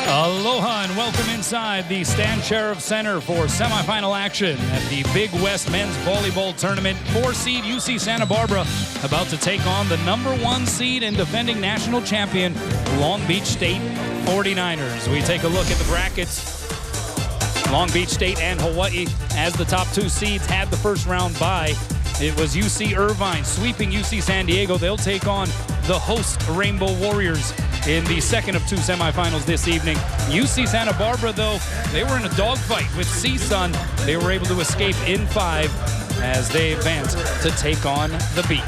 Aloha and welcome inside the Stan Sheriff Center for semifinal action at the Big West Men's Volleyball Tournament. 4-seed UC Santa Barbara about to take on the #1 seed and defending national champion Long Beach State 49ers. We take a look at the brackets. Long Beach State and Hawaii as the top 2 seeds had the first round bye. It was UC Irvine sweeping UC San Diego. They'll take on the host Rainbow Warriors in the second of 2 semifinals this evening. UC Santa Barbara, though, they were in a dogfight with CSUN. They were able to escape in 5 as they advanced to take on the Beach.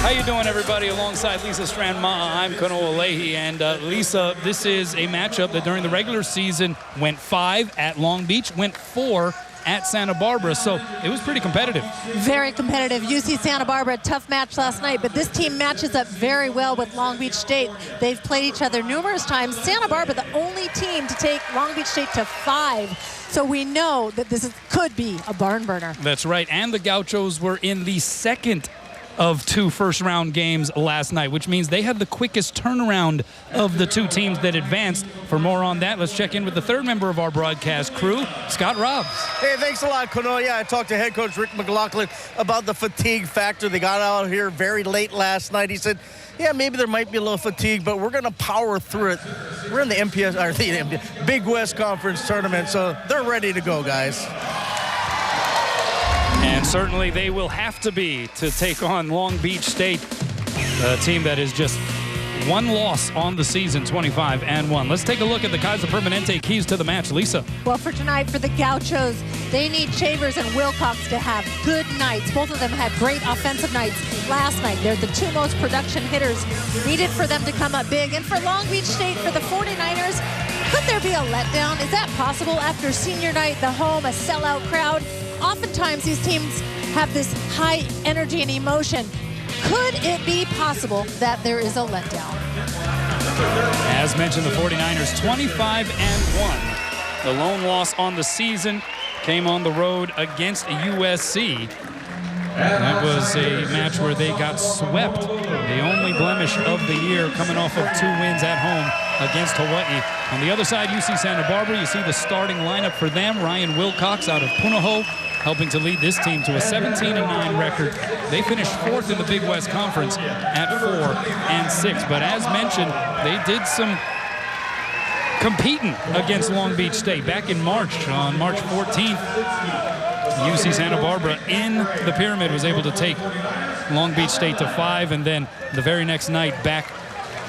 How you doing, everybody? Alongside Lisa Strand-Ma'a, I'm Kanoa Leahy. And Lisa, this is a matchup that during the regular season went 5 at Long Beach, went 4 at Santa Barbara, so it was pretty competitive. Very competitive. UC Santa Barbara, tough match last night, but this team matches up very well with Long Beach State. They've played each other numerous times. Santa Barbara, the only team to take Long Beach State to 5. So we know that this could be a barn burner. That's right, and the Gauchos were in the second of 2 first-round games last night, which means they had the quickest turnaround of the 2 teams that advanced. For more on that, let's check in with the third member of our broadcast crew, Scott Robbs. Hey, thanks a lot, Kanoa. Yeah, I talked to head coach Rick McLaughlin about the fatigue factor. They got out here very late last night. He said, yeah, maybe there might be a little fatigue, but we're going to power through it. We're in the Big West Conference tournament, so they're ready to go, guys. And certainly they will have to be to take on Long Beach State, a team that is just 1 loss on the season, 25-1. Let's take a look at the Kaiser Permanente keys to the match. Lisa. Well, for tonight, for the Gauchos, they need Shavers and Wilcox to have good nights. Both of them had great offensive nights last night. They're the 2 most production hitters needed for them to come up big. And for Long Beach State, for the 49ers, could there be a letdown? Is that possible after senior night, the home, a sellout crowd? Oftentimes, these teams have this high energy and emotion. Could it be possible that there is a letdown? As mentioned, the 49ers 25-1. The lone loss on the season came on the road against USC. That was a match where they got swept. The only blemish of the year, coming off of 2 wins at home against Hawaii. On the other side, UC Santa Barbara, you see the starting lineup for them. Ryan Wilcox out of Punahou, helping to lead this team to a 17-9 record. They finished 4th in the Big West Conference at 4-6. But as mentioned, they did some competing against Long Beach State. Back in March, on March 14th, UC Santa Barbara in the Pyramid was able to take Long Beach State to 5, and then the very next night back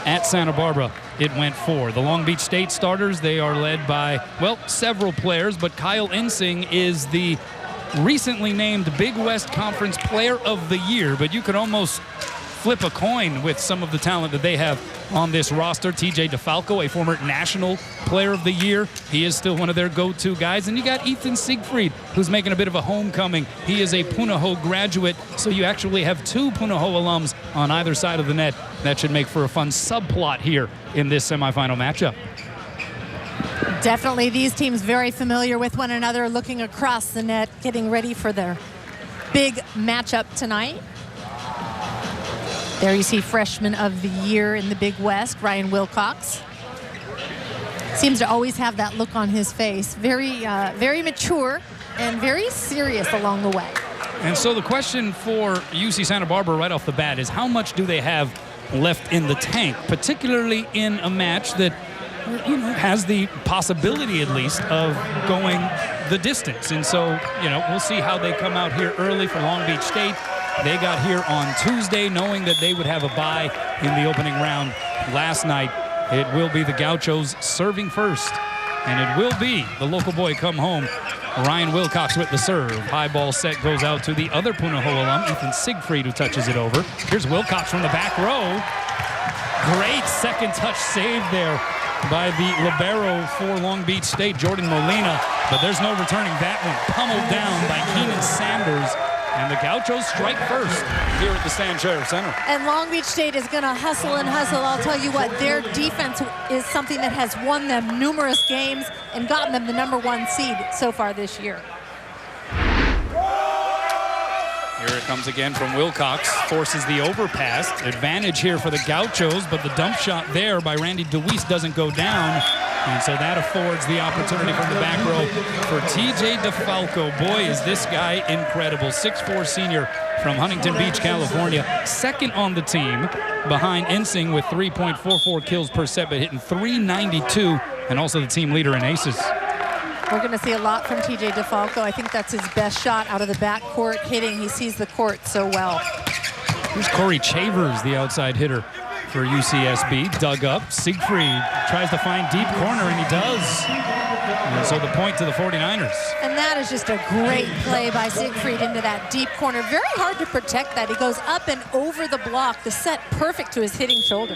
at Santa Barbara, it went 4. The Long Beach State starters, they are led by, well, several players, but Kyle Ensing is the recently named Big West Conference Player of the Year, but you could almost flip a coin with some of the talent that they have on this roster. TJ DeFalco, a former National Player of the Year. He is still one of their go-to guys. And you got Ethan Siegfried, who's making a bit of a homecoming. He is a Punahou graduate, so you actually have 2 Punahou alums on either side of the net. That should make for a fun subplot here in this semifinal matchup. Definitely these teams very familiar with one another, looking across the net, getting ready for their big matchup tonight. There you see Freshman of the Year in the Big West, Ryan Wilcox. Seems to always have that look on his face. Very mature and very serious along the way. And so the question for UC Santa Barbara right off the bat is how much do they have left in the tank, particularly in a match that has the possibility at least of going the distance. And so, we'll see how they come out here early for Long Beach State. They got here on Tuesday knowing that they would have a bye in the opening round last night. It will be the Gauchos serving first, and it will be the local boy come home, Ryan Wilcox with the serve. High ball set goes out to the other Punahou alum, Ethan Siegfried, who touches it over. Here's Wilcox from the back row. Great second touch save there by the libero for Long Beach State, Jordan Molina. But there's no returning that one. Pummeled down by Keenan Sanders. And the Gauchos strike first here at the Stan Sheriff Center. And Long Beach State is going to hustle and hustle. I'll tell you what, their defense is something that has won them numerous games and gotten them the #1 seed so far this year. Here it comes again from Wilcox. Forces the overpass. Advantage here for the Gauchos, but the dump shot there by Randy DeWeese doesn't go down. And so that affords the opportunity from the back row for TJ DeFalco. Boy, is this guy incredible. 6'4" senior from Huntington Beach, California. Second on the team behind Ensing with 3.44 kills per set, but hitting .392, and also the team leader in aces. We're going to see a lot from TJ DeFalco. I think that's his best shot out of the backcourt hitting. He sees the court so well. Here's Cory Chambers, the outside hitter for UCSB. Dug up. Siegfried tries to find deep corner, and he does. And so the point to the 49ers. And that is just a great play by Siegfried into that deep corner. Very hard to protect that. He goes up and over the block. The set perfect to his hitting shoulder.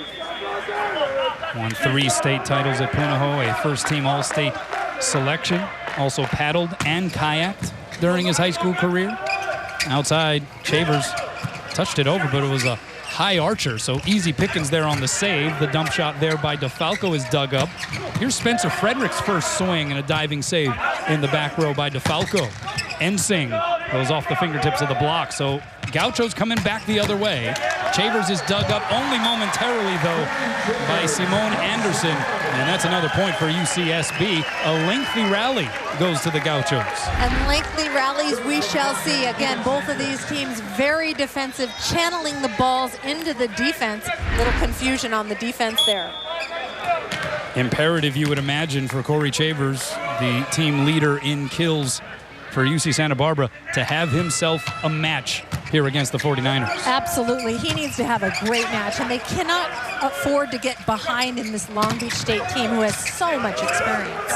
Won 3 state titles at Punahou, a first-team All-State selection. Also paddled and kayaked during his high school career. Outside, Shavers touched it over, but it was a high archer, so easy pickings there on the save. The dump shot there by DeFalco is dug up. Here's Spencer Frederick's first swing and a diving save in the back row by DeFalco. Ensing goes off the fingertips of the block, so Gauchos coming back the other way. Shavers is dug up only momentarily, though, by Simone Anderson, and that's another point for UCSB. A lengthy rally goes to the Gauchos. And lengthy rallies we shall see. Again, both of these teams very defensive, channeling the balls into the defense. Little confusion on the defense there. Imperative, you would imagine, for Cory Chambers, the team leader in kills for UC Santa Barbara, to have himself a match here against the 49ers. Absolutely. He needs to have a great match, and they cannot afford to get behind in this Long Beach State team who has so much experience.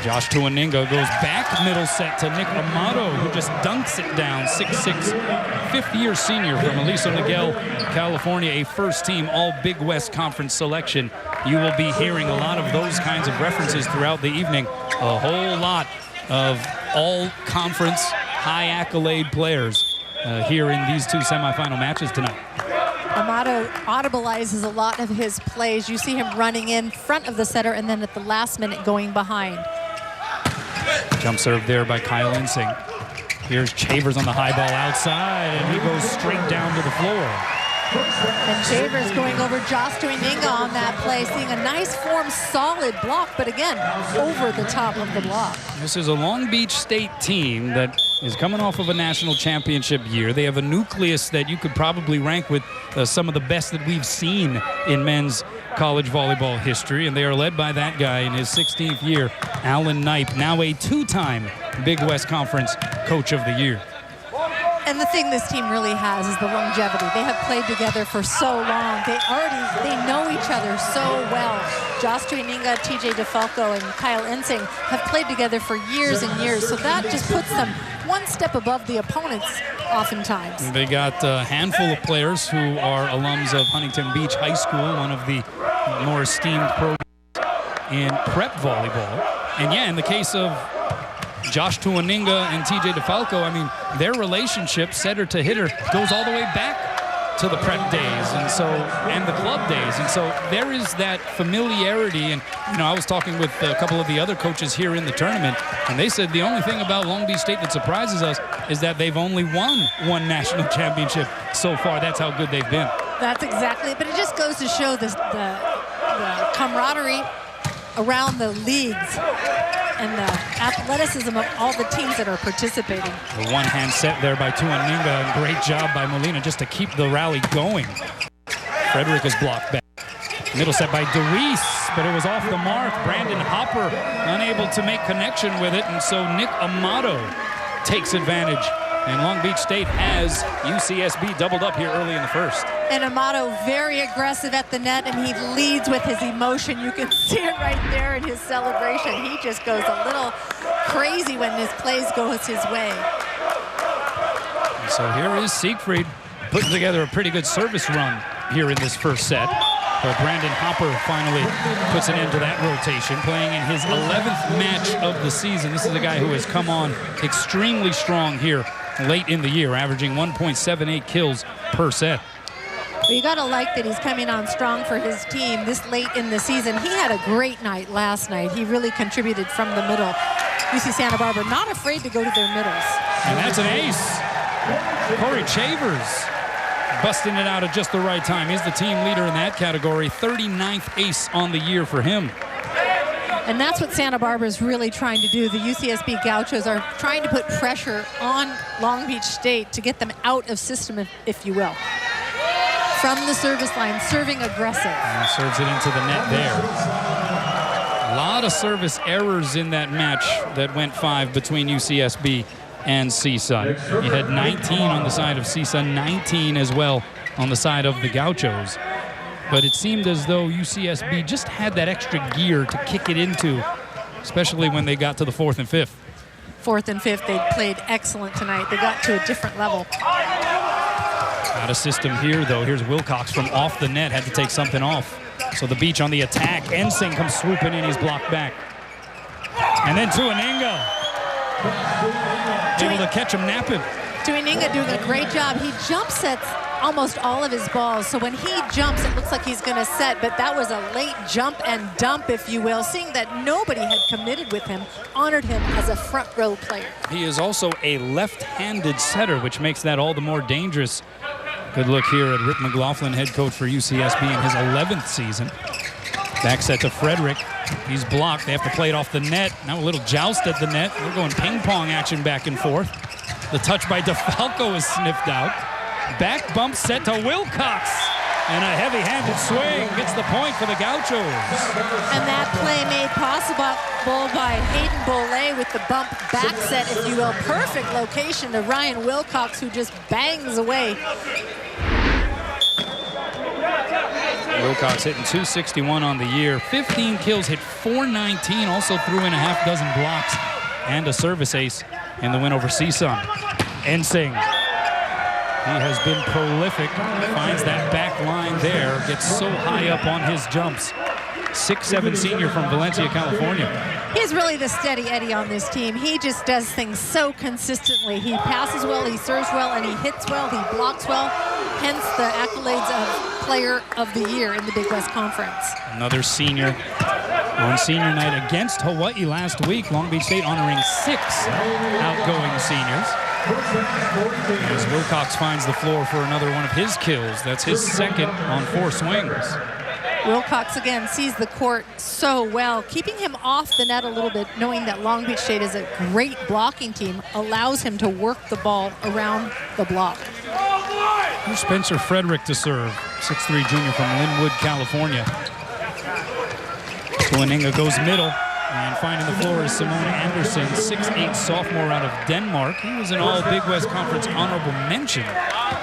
Josh Tuaninga goes back middle set to Nick Amato, who just dunks it down. 6'6", fifth-year senior from Aliso Niguel, California, a first-team All-Big West Conference selection. You will be hearing a lot of those kinds of references throughout the evening. A whole lot of all-conference, high-accolade players here in these 2 semifinal matches tonight. Amato audibilizes a lot of his plays. You see him running in front of the setter and then at the last minute going behind. Jump serve there by Kyle Ensing. Here's Shavers on the high ball outside, and he goes straight down to the floor. And Shavers going over Josh Tuaninga on that play, seeing a nice form, solid block, but again, over the top of the block. This is a Long Beach State team that is coming off of a national championship year. They have a nucleus that you could probably rank with some of the best that we've seen in men's college volleyball history, and they are led by that guy in his 16th year, Alan Knipe, now a 2-time Big West Conference Coach of the Year. And the thing this team really has is the longevity. They have played together for so long. They know each other so well. Josh Tuaninga, TJ DeFalco, and Kyle Ensing have played together for years and years. So that just puts them one step above the opponents oftentimes. They got a handful of players who are alums of Huntington Beach High School, one of the more esteemed programs in prep volleyball. And yeah, in the case of Josh Tuaninga and TJ DeFalco, I mean, their relationship, setter to hitter, goes all the way back to the prep days and the club days. And so there is that familiarity. And, you know, I was talking with a couple of the other coaches here in the tournament, and they said the only thing about Long Beach State that surprises us is that they've only won 1 national championship so far. That's how good they've been. That's exactly it. But it just goes to show the camaraderie around the leagues and the athleticism of all the teams that are participating. The one-hand set there by Tuaninga, and great job by Molina just to keep the rally going. Frederick is blocked back. Middle set by DeWeese, but it was off the mark. Brandon Hopper unable to make connection with it, and so Nick Amato takes advantage. And Long Beach State has UCSB doubled up here early in the first. And Amato very aggressive at the net, and he leads with his emotion. You can see it right there in his celebration. He just goes a little crazy when his plays go his way. So here is Siegfried putting together a pretty good service run here in this first set. But Brandon Hopper finally puts an end to that rotation, playing in his 11th match of the season. This is a guy who has come on extremely strong here late in the year, averaging 1.78 kills per set. Well, you got to like that he's coming on strong for his team this late in the season. He had a great night last night. He really contributed from the middle. UC Santa Barbara not afraid to go to their middles. And that's an ace. Cory Chambers busting it out at just the right time. He's the team leader in that category. 39th ace on the year for him. And that's what Santa Barbara is really trying to do. The UCSB Gauchos are trying to put pressure on Long Beach State to get them out of system, if you will. From the service line, serving aggressive. And serves it into the net there. A lot of service errors in that match that went 5 between UCSB and CSUN. You had 19 on the side of CSUN, 19 as well on the side of the Gauchos. But it seemed as though UCSB just had that extra gear to kick it into, especially when they got to the 4th and 5th. 4th and 5th, they played excellent tonight. They got to a different level. Out of system here, though. Here's Wilcox from off the net, had to take something off. So the Beach on the attack. Ensing comes swooping in, he's blocked back. And then Tuaninga, able to catch him napping. Tuaninga doing a great job. He jump sets almost all of his balls. So when he jumps, it looks like he's going to set, but that was a late jump and dump, if you will. Seeing that nobody had committed with him, honored him as a front row player. He is also a left-handed setter, which makes that all the more dangerous. Good look here at Rick McLaughlin, head coach for UCSB in his 11th season. Back set to Frederick. He's blocked. They have to play it off the net. Now a little joust at the net. They're going ping-pong action back and forth. The touch by DeFalco is sniffed out. Back bump set to Wilcox. And a heavy-handed swing gets the point for the Gauchos. And that play made possible by Hayden Bollet with the bump back set, if you will. Perfect location to Ryan Wilcox, who just bangs away. Wilcox hitting .261 on the year. 15 kills, hit .419, also threw in a half dozen blocks and a service ace in the win over CSUN. Ensing, he has been prolific, finds that back line there, gets so high up on his jumps. 6'7" senior from Valencia, California. He's really the steady Eddie on this team. He just does things so consistently. He passes well, he serves well, and he hits well, he blocks well. Hence the accolades of Player of the Year in the Big West Conference. Another senior on senior night against Hawaii last week. Long Beach State honoring 6 outgoing seniors. As Wilcox finds the floor for another one of his kills. That's his second on 4 swings. Wilcox again sees the court so well. Keeping him off the net a little bit, knowing that Long Beach State is a great blocking team, allows him to work the ball around the block. Here's Spencer Frederick to serve. 6'3" junior from Linwood, California. Tuaninga goes middle. And finding the floor is Simone Anderson, 6'8" sophomore out of Denmark. He was an all Big West Conference honorable mention.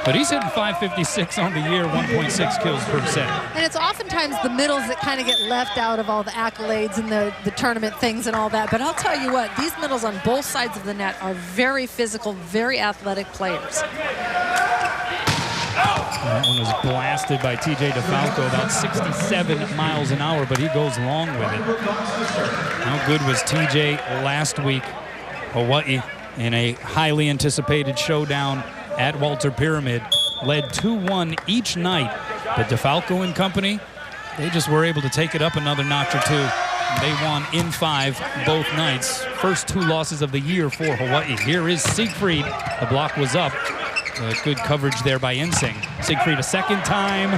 But he's hitting .556 on the year, 1.6 kills per set. And it's oftentimes the middles that kind of get left out of all the accolades and the tournament things and all that. But I'll tell you what, these middles on both sides of the net are very physical, very athletic players. That one was blasted by TJ DeFalco, about 67 miles an hour, but he goes long with it. How good was TJ last week? Hawaii in a highly anticipated showdown at Walter Pyramid, led 2-1 each night. But DeFalco and company, they just were able to take it up another notch or two. They won in 5 both nights. First 2 losses of the year for Hawaii. Here is Siegfried. The block was up. Good coverage there by Ensing. Siegfried a second time.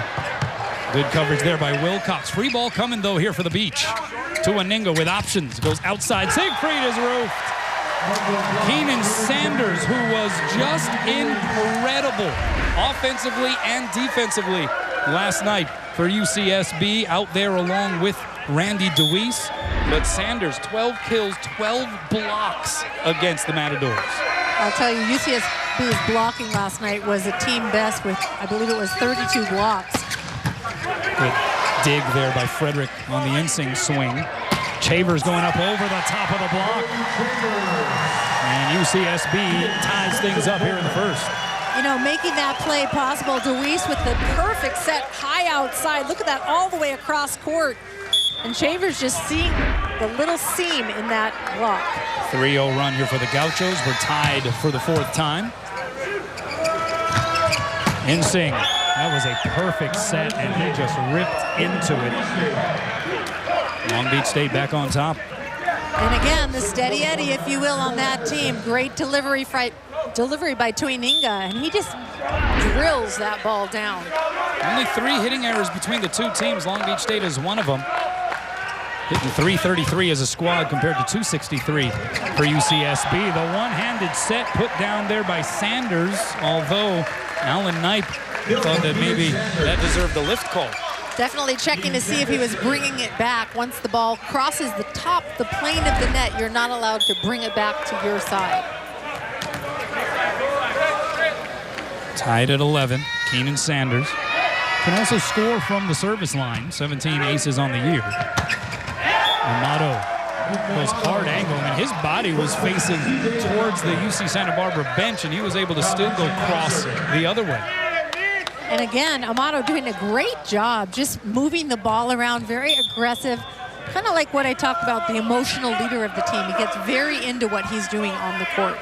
Good coverage there by Wilcox. Free ball coming, though, here for the Beach. Tuaninga with options. Goes outside. Siegfried is roofed. Keenan Sanders, who was just incredible offensively and defensively last night for UCSB, out there along with Randy DeWeese. But Sanders, 12 kills, 12 blocks against the Matadors. I'll tell you, UCSB's blocking last night was a team best with, I believe it was 32 blocks. Good dig there by Frederick on the Ensing swing. Shavers going up over the top of the block. And UCSB ties things up here in the first. You know, making that play possible. DeWeese with the perfect set high outside. Look at that all the way across court. And Shavers just seeing the little seam in that block. 3-0 run here for the Gauchos. We're tied for the 4th time. Ensing, that was a perfect set, and he just ripped into it. Long Beach State back on top. And again, the steady Eddie, if you will, on that team. Great delivery delivery by Tuininga, and he just drills that ball down. Only 3 hitting errors between the two teams. Long Beach State is one of them. Hitting .333 as a squad compared to .263 for UCSB. The one-handed set put down there by Sanders, although Alan Knipe thought that maybe that deserved the lift call. Definitely checking to see if he was bringing it back. Once the ball crosses the plane of the net, you're not allowed to bring it back to your side. Tied at 11, Keenan Sanders can also score from the service line. 17 aces on the year. Amato goes hard angle, and his body was facing towards the UC Santa Barbara bench, and he was able to still go cross the other way. And again, Amato doing a great job just moving the ball around, very aggressive, kind of like what I talked about, the emotional leader of the team. He gets very into what he's doing on the court.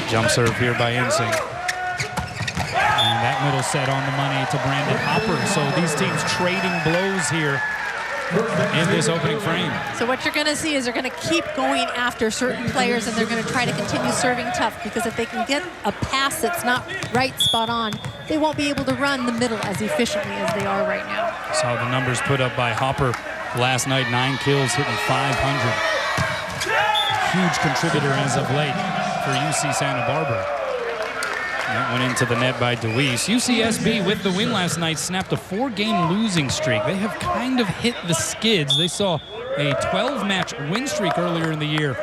Jump serve here by Ensing. And that middle set on the money to Brandon Hopper. So these teams trading blows here in this opening frame. So what you're going to see is they're going to keep going after certain players, and they're going to try to continue serving tough, because if they can get a pass that's not right spot on, they won't be able to run the middle as efficiently as they are right now. Saw the numbers put up by Hopper last night, 9 kills, hitting .500. Huge contributor as of late for UC Santa Barbara. That went into the net by DeWeese. UCSB, with the win last night, snapped a 4-game losing streak. They have kind of hit the skids. They saw a 12-match win streak earlier in the year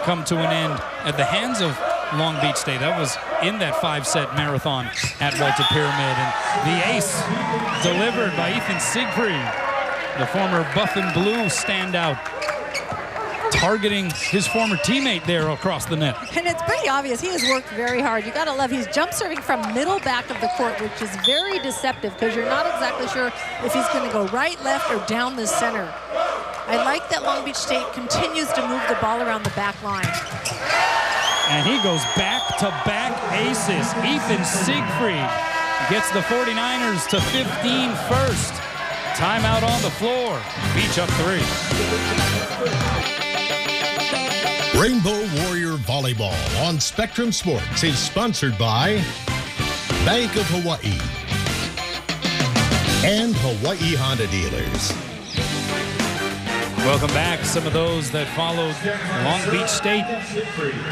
come to an end at the hands of Long Beach State. That was in that 5-set marathon at Walter Pyramid. And the ace delivered by Ethan Siegfried, the former Buff and Blue standout, targeting his former teammate there across the net. And it's pretty obvious he has worked very hard. You got to love, he's jump serving from middle back of the court, which is very deceptive, because you're not exactly sure if he's going to go right, left, or down the center. I like that Long Beach State continues to move the ball around the back line. And he goes back-to-back aces. Ethan Siegfried gets the 49ers to 15 first. Timeout on the floor. Beach up 3. Rainbow Warrior Volleyball on Spectrum Sports is sponsored by Bank of Hawaii and Hawaii Honda Dealers. Welcome back. Some of those that followed Long Beach State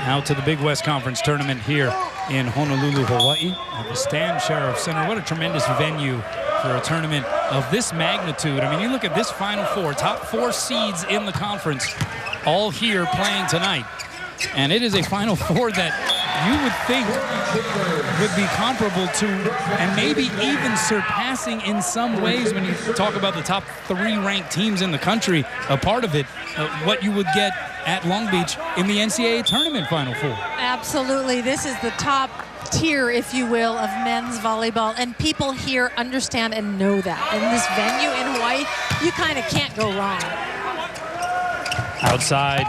out to the Big West Conference tournament here in Honolulu, Hawaii at the Stan Sheriff Center. What a tremendous venue for a tournament of this magnitude. I mean, you look at this Final Four, top 4 seeds in the conference, all here playing tonight. And it is a Final Four that you would think would be comparable to, and maybe even surpassing in some ways, when you talk about the top 3 ranked teams in the country, a part of it, what you would get at Long Beach in the NCAA tournament Final Four. Absolutely. This is the top tier, if you will, of men's volleyball, and people here understand and know that. In this venue in Hawaii, you kind of can't go wrong. Outside,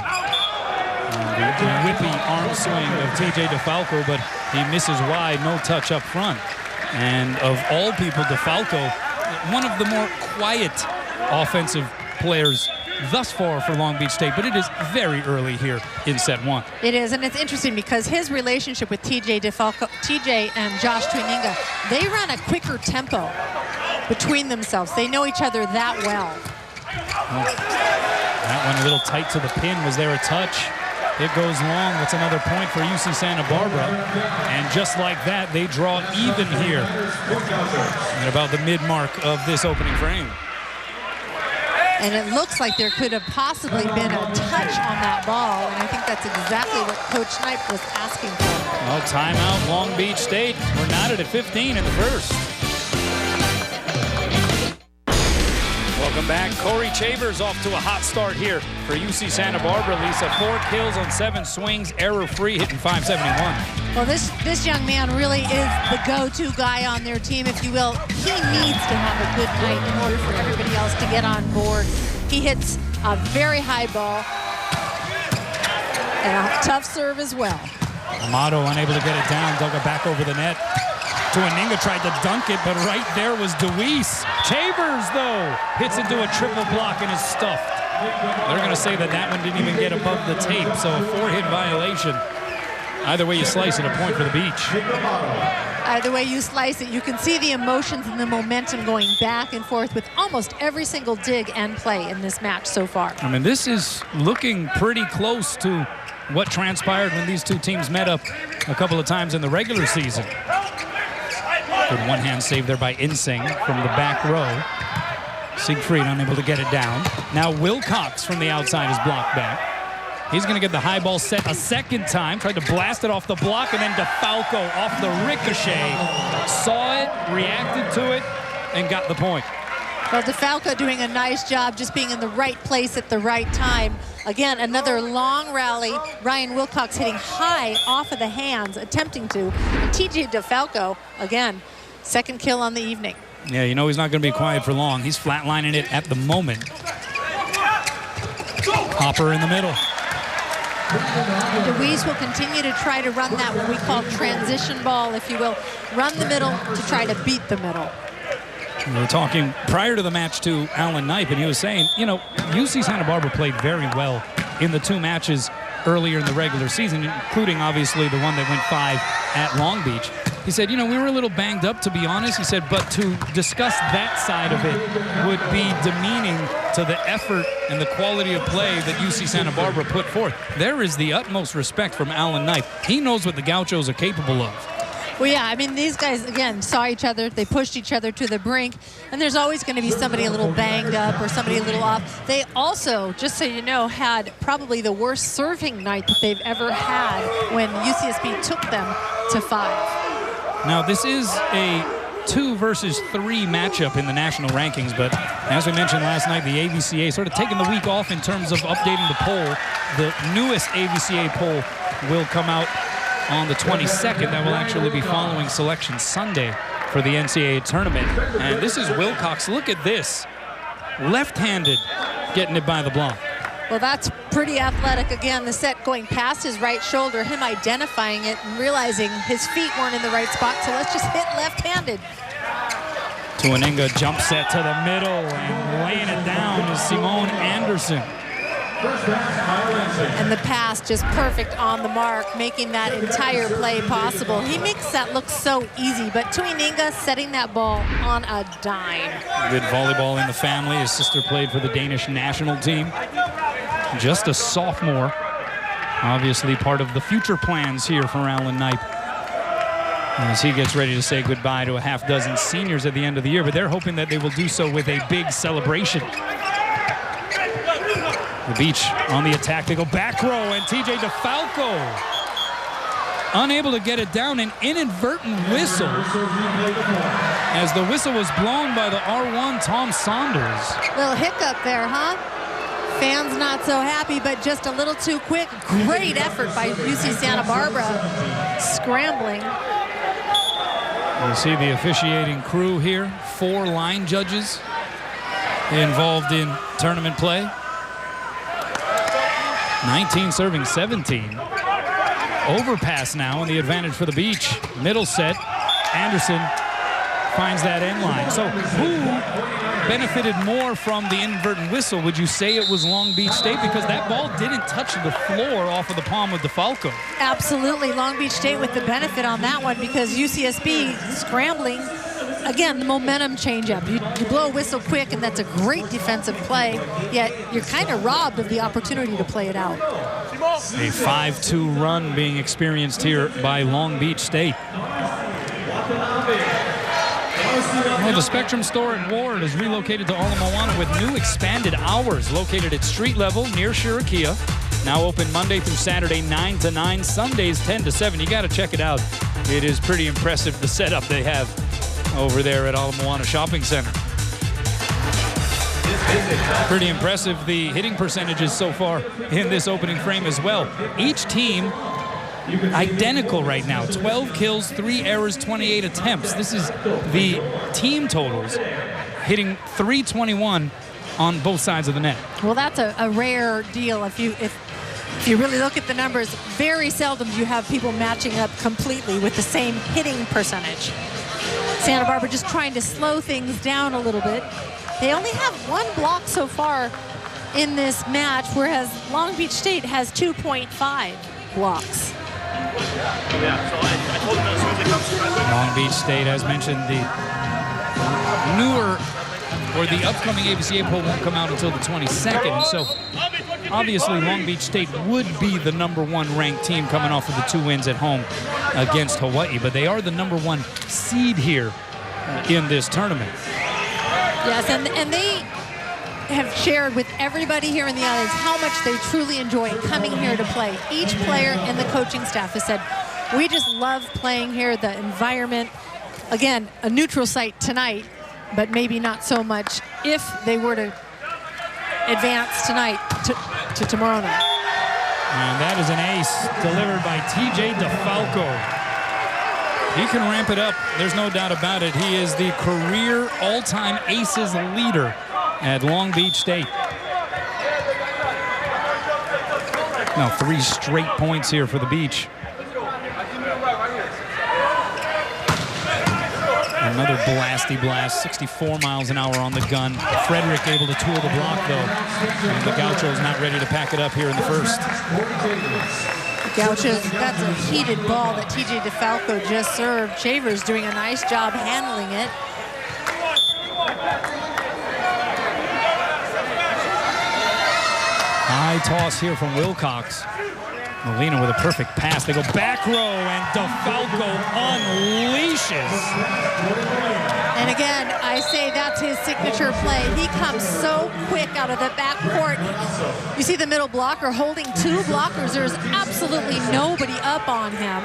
the whippy arm swing of TJ DeFalco, but he misses wide, no touch up front. And of all people, DeFalco, one of the more quiet offensive players thus far for Long Beach State, but it is very early here in set 1. It is, and it's interesting because his relationship with TJ DeFalco, TJ and Josh Tuininga, they run a quicker tempo between themselves. They know each other that well. That one a little tight to the pin. Was there a touch? It goes long. That's another point for UC Santa Barbara. And just like that, they draw even here at about the mid-mark of this opening frame. And it looks like there could have possibly been a touch on that ball, and I think that's exactly what Coach Knipe was asking for. Well, timeout, Long Beach State. We're knotted at 15 in the first. Welcome back. Cory Chambers off to a hot start here for UC Santa Barbara. Lisa, 4 kills on 7 swings, error-free, hitting .571. Well, this young man really is the go-to guy on their team, if you will. He needs to have a good night in order for everybody else to get on board. He hits a very high ball and a tough serve as well. Amato unable to get it down, dug it back over the net. Tuininga tried to dunk it, but right there was DeWeese. Chambers, though, hits into a triple block and is stuffed. They're going to say that that one didn't even get above the tape, so a 4-hit violation. Either way you slice it, a point for the Beach. Either way you slice it, you can see the emotions and the momentum going back and forth with almost every single dig and play in this match so far. I mean, this is looking pretty close to what transpired when these two teams met up a couple of times in the regular season. Good one-hand save there by Insing from the back row. Siegfried unable to get it down. Now Wilcox from the outside is blocked back. He's going to get the high ball set a second time. Tried to blast it off the block, and then DeFalco off the ricochet. Saw it, reacted to it, and got the point. Well, DeFalco doing a nice job just being in the right place at the right time. Again, another long rally. Ryan Wilcox hitting high off of the hands, attempting to. And TJ DeFalco, again, second kill on the evening. Yeah, you know he's not going to be quiet for long. He's flatlining it at the moment. Hopper in the middle. DeWeese will continue to try to run that what we call transition ball, if you will. Run the middle to try to beat the middle. We were talking prior to the match to Alan Knipe, and he was saying, you know, UC Santa Barbara played very well in the two matches earlier in the regular season, including obviously the one that went 5 at Long Beach. He said, you know, we were a little banged up, to be honest. He said, but to discuss that side of it would be demeaning to the effort and the quality of play that UC Santa Barbara put forth. There is the utmost respect from Alan Knipe. He knows what the Gauchos are capable of. Well, yeah, I mean, these guys, again, saw each other. They pushed each other to the brink. And there's always going to be somebody a little banged up or somebody a little off. They also, just so you know, had probably the worst serving night that they've ever had when UCSB took them to 5. Now, this is a 2 versus 3 matchup in the national rankings, but as we mentioned last night, the AVCA sort of taking the week off in terms of updating the poll. The newest AVCA poll will come out on the 22nd. That will actually be following Selection Sunday for the NCAA tournament. And this is Wilcox. Look at this. Left-handed, getting it by the block. Well, that's pretty athletic. Again, the set going past his right shoulder, him identifying it and realizing his feet weren't in the right spot, so let's just hit left-handed. Tuaninga jump set to the middle, and laying it down is Simone Anderson. And the pass just perfect on the mark, making that entire play possible. He makes that look so easy, but Tuaninga setting that ball on a dime. Good volleyball in the family. His sister played for the Danish national team. Just a sophomore. Obviously part of the future plans here for Alan Knipe as he gets ready to say goodbye to a half dozen seniors at the end of the year, but they're hoping that they will do so with a big celebration. The Beach on the attack. They go back row, and TJ DeFalco unable to get it down. An inadvertent whistle as the whistle was blown by the R1 Tom Saunders. Little hiccup there, huh? Fans not so happy, but just a little too quick. Great effort by UC Santa Barbara. Scrambling. You see the officiating crew here. 4 line judges involved in tournament play. 19 serving 17. Overpass now, and the advantage for the Beach. Middle set. Anderson finds that end line. So who benefited more from the inadvertent whistle? Would you say it was Long Beach State? Because that ball didn't touch the floor off of the palm of DeFalco. Absolutely. Long Beach State with the benefit on that one because UCSB scrambling. Again, the momentum change up. You blow a whistle quick, and that's a great defensive play, yet you're kind of robbed of the opportunity to play it out. A 5-2 run being experienced here by Long Beach State. Well, the Spectrum store at Ward is relocated to Ala Moana with new expanded hours located at street level near Shirakia. Now open Monday through Saturday, 9 to 9, Sundays 10 to 7. You got to check it out. It is pretty impressive, the setup they have over there at Ala Moana Shopping Center. Pretty impressive, the hitting percentages so far in this opening frame as well. Each team identical right now. 12 kills, 3 errors, 28 attempts. This is the team totals, hitting .321 on both sides of the net. Well, that's a rare deal. If you really look at the numbers, very seldom do you have people matching up completely with the same hitting percentage. Santa Barbara just trying to slow things down a little bit. They only have 1 block so far in this match, whereas Long Beach State has 2.5 blocks. Long Beach State, as mentioned, the newer or the upcoming ABCA poll won't come out until the 22nd. And so obviously Long Beach State would be the #1 ranked team coming off of the 2 wins at home against Hawaii. But they are the #1 seed here in this tournament. Yes, and they have shared with everybody here in the audience how much they truly enjoy coming here to play. Each player and the coaching staff has said, we just love playing here, the environment. Again, a neutral site tonight, but maybe not so much if they were to advance tonight to tomorrow night. And that is an ace delivered by TJ DeFalco. He can ramp it up. There's no doubt about it. He is the career all-time aces leader at Long Beach State. Now 3 straight points here for the Beach. Another blasty blast, 64 miles an hour on the gun. Frederick able to tool the block, though. And the Gauchos not ready to pack it up here in the first. Gauchos, that's a heated ball that TJ DeFalco just served. Shavers doing a nice job handling it. High toss here from Wilcox. Molina with a perfect pass. They go back row, and DeFalco unleashes. And again, I say that's his signature play. He comes so quick out of the back court. You see the middle blocker holding 2 blockers. There's absolutely nobody up on him.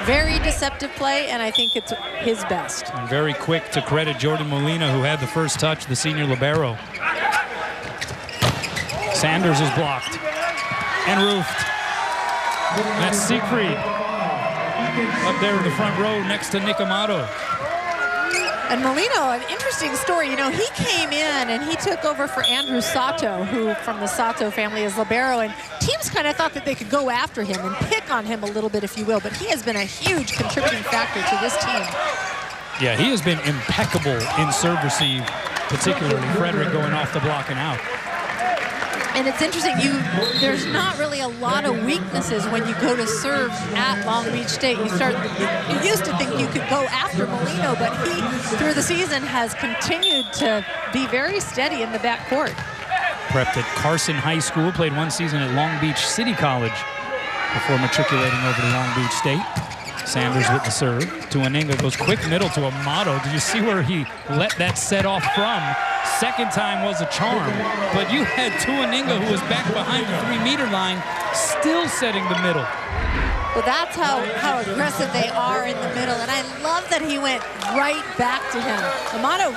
Very deceptive play, and I think it's his best. And very quick to credit Jordan Molina, who had the first touch, the senior libero. Sanders is blocked and roofed. That's Siegfried up there in the front row next to Nick Amato. And Molino, an interesting story. You know, he came in and he took over for Andrew Sato, who from the Sato family is libero, and teams kind of thought that they could go after him and pick on him a little bit, if you will, but he has been a huge contributing factor to this team. Yeah, he has been impeccable in serve receive, particularly Frederick going off the block and out. And it's interesting, there's not really a lot of weaknesses when you go to serve at Long Beach State. You used to think you could go after Molino, but he, through the season, has continued to be very steady in the backcourt. Prepped at Carson High School, played 1 season at Long Beach City College before matriculating over to Long Beach State. Sanders with the serve. Tuaninga goes quick middle to Amato. Did you see where he let that set off from? Second time was a charm, but you had Tuaninga, who was back behind the 3-meter line, still setting the middle. Well, that's how aggressive they are in the middle, and I love that he went right back to him. Amato,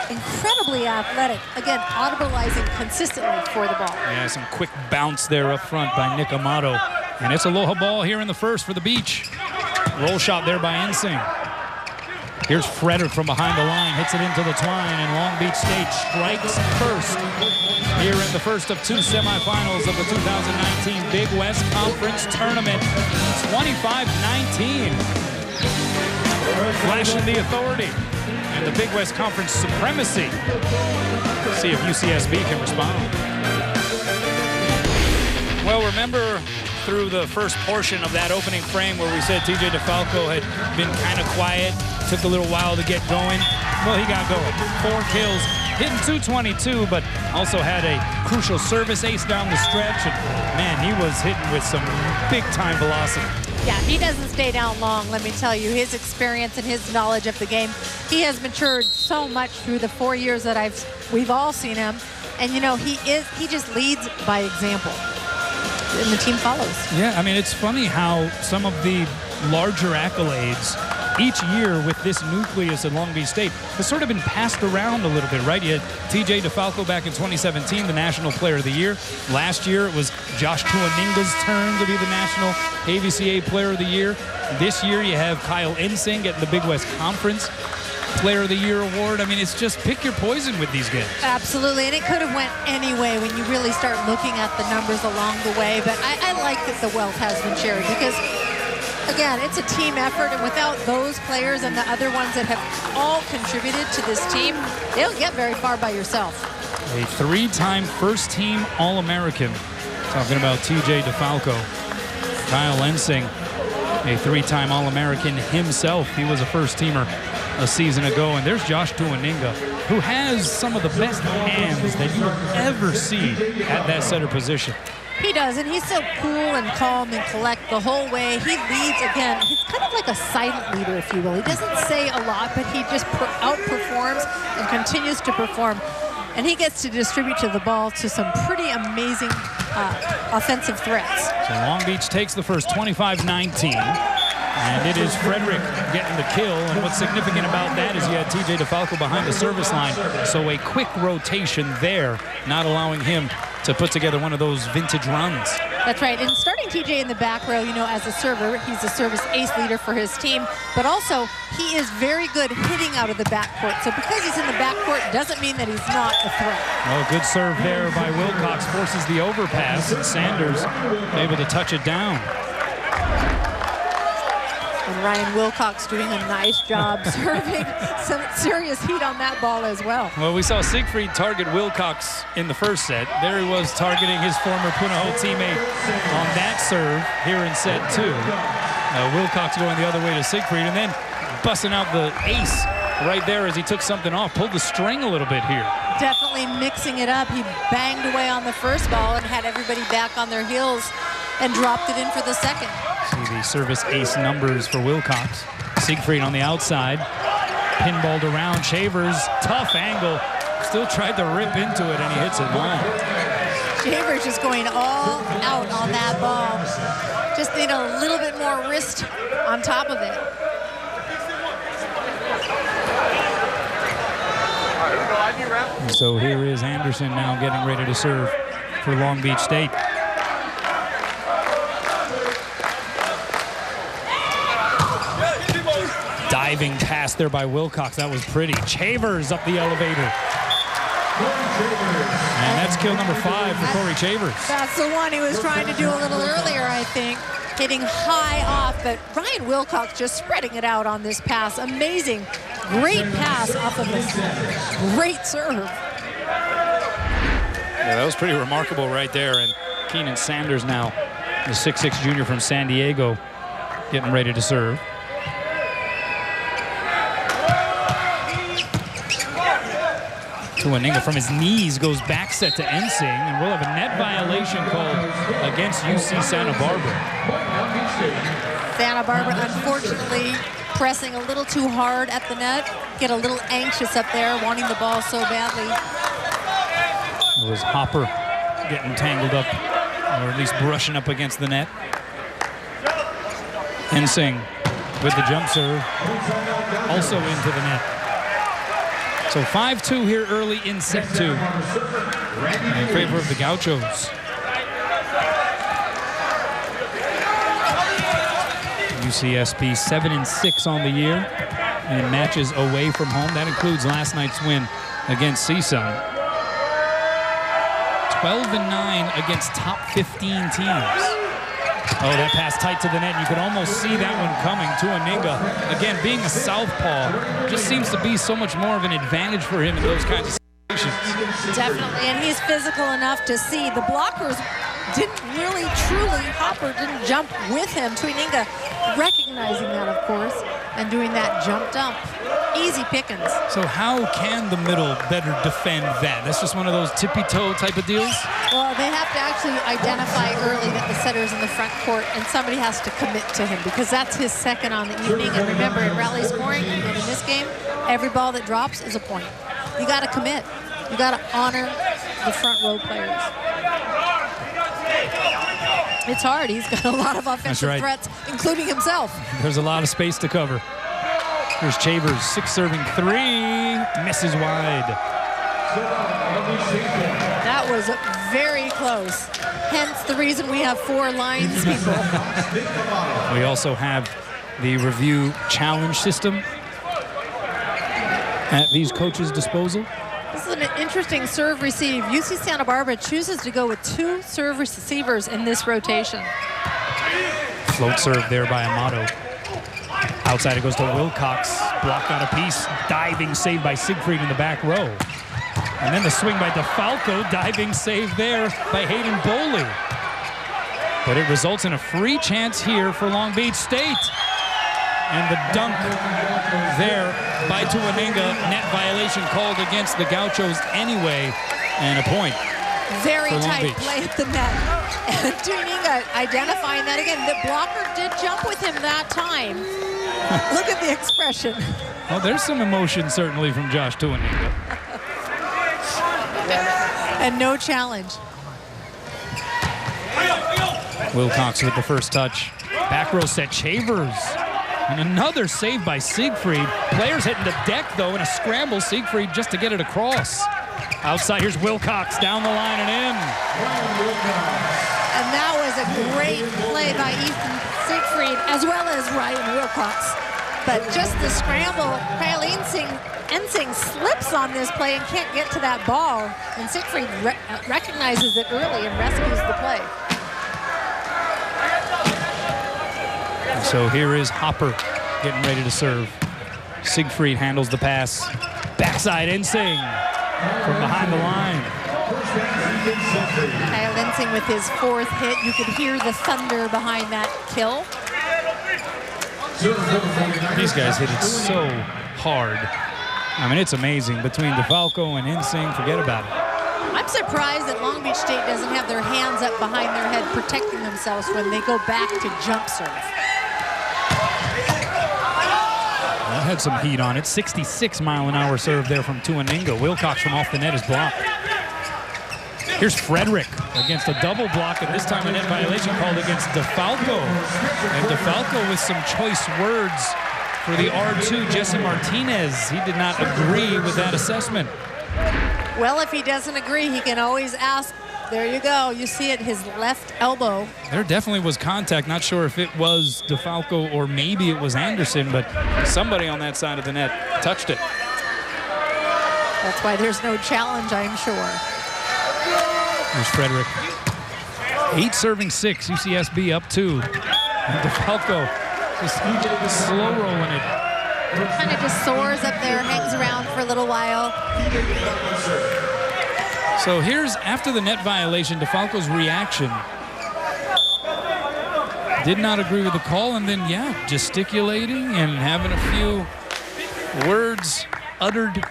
incredibly athletic. Again, audibilizing consistently for the ball. Yeah, some quick bounce there up front by Nick Amato. And it's Aloha ball here in the first for the Beach. Roll shot there by Ensing. Here's Frederick from behind the line, hits it into the twine, and Long Beach State strikes first here in the first of 2 semifinals of the 2019 Big West Conference Tournament. 25-19. Flashing the authority and the Big West Conference supremacy. See if UCSB can respond. Well, remember through the first portion of that opening frame where we said TJ DeFalco had been kind of quiet, took a little while to get going. Well, he got going. 4 kills, hitting .222, but also had a crucial service ace down the stretch. And man, he was hitting with some big-time velocity. Yeah, he doesn't stay down long, let me tell you. His experience and his knowledge of the game, he has matured so much through the 4 years that we've all seen him. And, you know, he just leads by example. And the team follows. Yeah, I mean, it's funny how some of the larger accolades each year with this nucleus at Long Beach State has sort of been passed around a little bit, right? You had TJ DeFalco back in 2017, the National Player of the Year. Last year, it was Josh Tuaninga's turn to be the National ABCA Player of the Year. This year, you have Kyle Ensing getting the Big West Conference Player of the Year award. I mean, it's just pick your poison with these guys. Absolutely, and it could have went any way when you really start looking at the numbers along the way, but I like that the wealth has been shared because, again, it's a team effort, and without those players and the other ones that have all contributed to this team, they don't get very far by yourself. A 3-time first-team All-American. Talking about TJ DeFalco. Kyle Ensing a three-time All-American himself. He was a first-teamer a season ago. And there's Josh Tuaninga, who has some of the best hands that you will ever see at that setter position. He does, and he's so cool and calm and collect the whole way. He leads, again, he's kind of like a silent leader, if you will. He doesn't say a lot, but he just outperforms and continues to perform. And he gets to distribute to the ball to some pretty amazing offensive threats. So Long Beach takes the first 25-19. And it is Frederick getting the kill. And what's significant about that is you had TJ DeFalco behind the service line. So a quick rotation there, not allowing him to put together one of those vintage runs. That's right. And starting TJ in the back row, you know, as a server, he's a service ace leader for his team. But also, he is very good hitting out of the backcourt. So because he's in the backcourt doesn't mean that he's not a threat. Well, good serve there by Wilcox. Forces the overpass. And Sanders able to touch it down. And Ryan Wilcox doing a nice job serving some serious heat on that ball as well. Well, we saw Siegfried target Wilcox in the first set. There he was targeting his former Punahou teammate on that serve here in set two. Wilcox going the other way to Siegfried and then busting out the ace right there as he took something off, pulled the string a little bit here. Definitely mixing it up. He banged away on the first ball and had everybody back on their heels and dropped it in for the second. See the service ace numbers for Wilcox. Siegfried on the outside, pinballed around. Shavers, tough angle, still tried to rip into it and he hits it long. Shavers just going all out on that ball. Just need a little bit more wrist on top of it. So here is Anderson now getting ready to serve for Long Beach State. Diving pass there by Wilcox. That was pretty. Shavers up the elevator. And that's kill number 5 for Cory Chambers. That's the one he was trying to do a little earlier, I think. Hitting high off, but Ryan Wilcox just spreading it out on this pass. Amazing. Great pass off of this great serve. Yeah, that was pretty remarkable right there. And Keenan Sanders now, the 6'6" junior from San Diego, getting ready to serve. Tuaninga from his knees goes back set to Ensing, and we'll have a net violation called against UC Santa Barbara. Santa Barbara, unfortunately, pressing a little too hard at the net. Get a little anxious up there, wanting the ball so badly. It was Hopper getting tangled up, or at least brushing up against the net. Ensing with the jump serve, also into the net. So 5-2 here early in set 2 in favor of the Gauchos. UCSB 7-6 on the year in matches away from home. That includes last night's win against CSUN. 12-9 against top 15 teams. Oh, that pass tight to the net. You could almost see that one coming. Tuaninga, again, being a southpaw, just seems to be so much more of an advantage for him in those kinds of situations. Definitely, and he's physical enough to see. The blockers didn't really, truly, Hopper didn't jump with him. Tuaninga recognizing that, of course, and doing that jump dump. Easy pickings. So how can the middle better defend that? That's just one of those tippy-toe type of deals? Well, they have to actually identify early that the setter's in the front court, and somebody has to commit to him because that's his second on the evening. And remember, in rally scoring and in this game, every ball that drops is a point. You got to commit. You got to honor the front row players. It's hard. He's got a lot of offensive threats, including himself. There's a lot of space to cover. Here's Chambers, 6-serving 3, misses wide. That was very close. Hence the reason we have 4 lines people. We also have the review challenge system at these coaches' disposal. This is an interesting serve receive. UC Santa Barbara chooses to go with 2 serve receivers in this rotation. Float serve there by Amato. Outside it goes to Wilcox, blocked on a piece, diving save by Siegfried in the back row. And then the swing by DeFalco, diving save there by Hayden Boley. But it results in a free chance here for Long Beach State. And the dunk there by Tuaninga. Net violation called against the Gauchos anyway. And a point. Very tight play at the net. And Tuaninga identifying that again. The blocker did jump with him that time. Look at the expression. Well, there's some emotion certainly from Josh Tuaninga. And no challenge. Wilcox with the first touch. Back row set, Shavers. And another save by Siegfried. Players hitting the deck, though, in a scramble. Siegfried just to get it across. Outside, here's Wilcox down the line and in. And that was a great play by Ethan Siegfried, as well as Ryan Wilcox. But just the scramble, Kyle Ensing slips on this play and can't get to that ball. And Siegfried recognizes it early and rescues the play. So here is Hopper getting ready to serve. Siegfried handles the pass. Backside Ensing from behind the line. Kyle Ensing with his 4th hit. You could hear the thunder behind that kill. These guys hit it so hard. I mean, it's amazing. Between DeFalco and Ensing, forget about it. I'm surprised that Long Beach State doesn't have their hands up behind their head protecting themselves when they go back to jump serve. That had some heat on it. 66-mile-an-hour serve there from Tuaninga. Wilcox from off the net is blocked. Here's Frederick against a double block, and this time a net violation called against DeFalco. And DeFalco with some choice words for the R2, Jesse Martinez. He did not agree with that assessment. Well, if he doesn't agree, he can always ask. There you go. You see it, his left elbow. There definitely was contact. Not sure if it was DeFalco or maybe it was Anderson, but somebody on that side of the net touched it. That's why there's no challenge, I'm sure. There's Frederick. 8 serving 6, UCSB up 2. And DeFalco just slow rolling it. Kind of just soars up there, hangs around for a little while. So here's, after the net violation, DeFalco's reaction. Did not agree with the call, and then, yeah, gesticulating and having a few words uttered,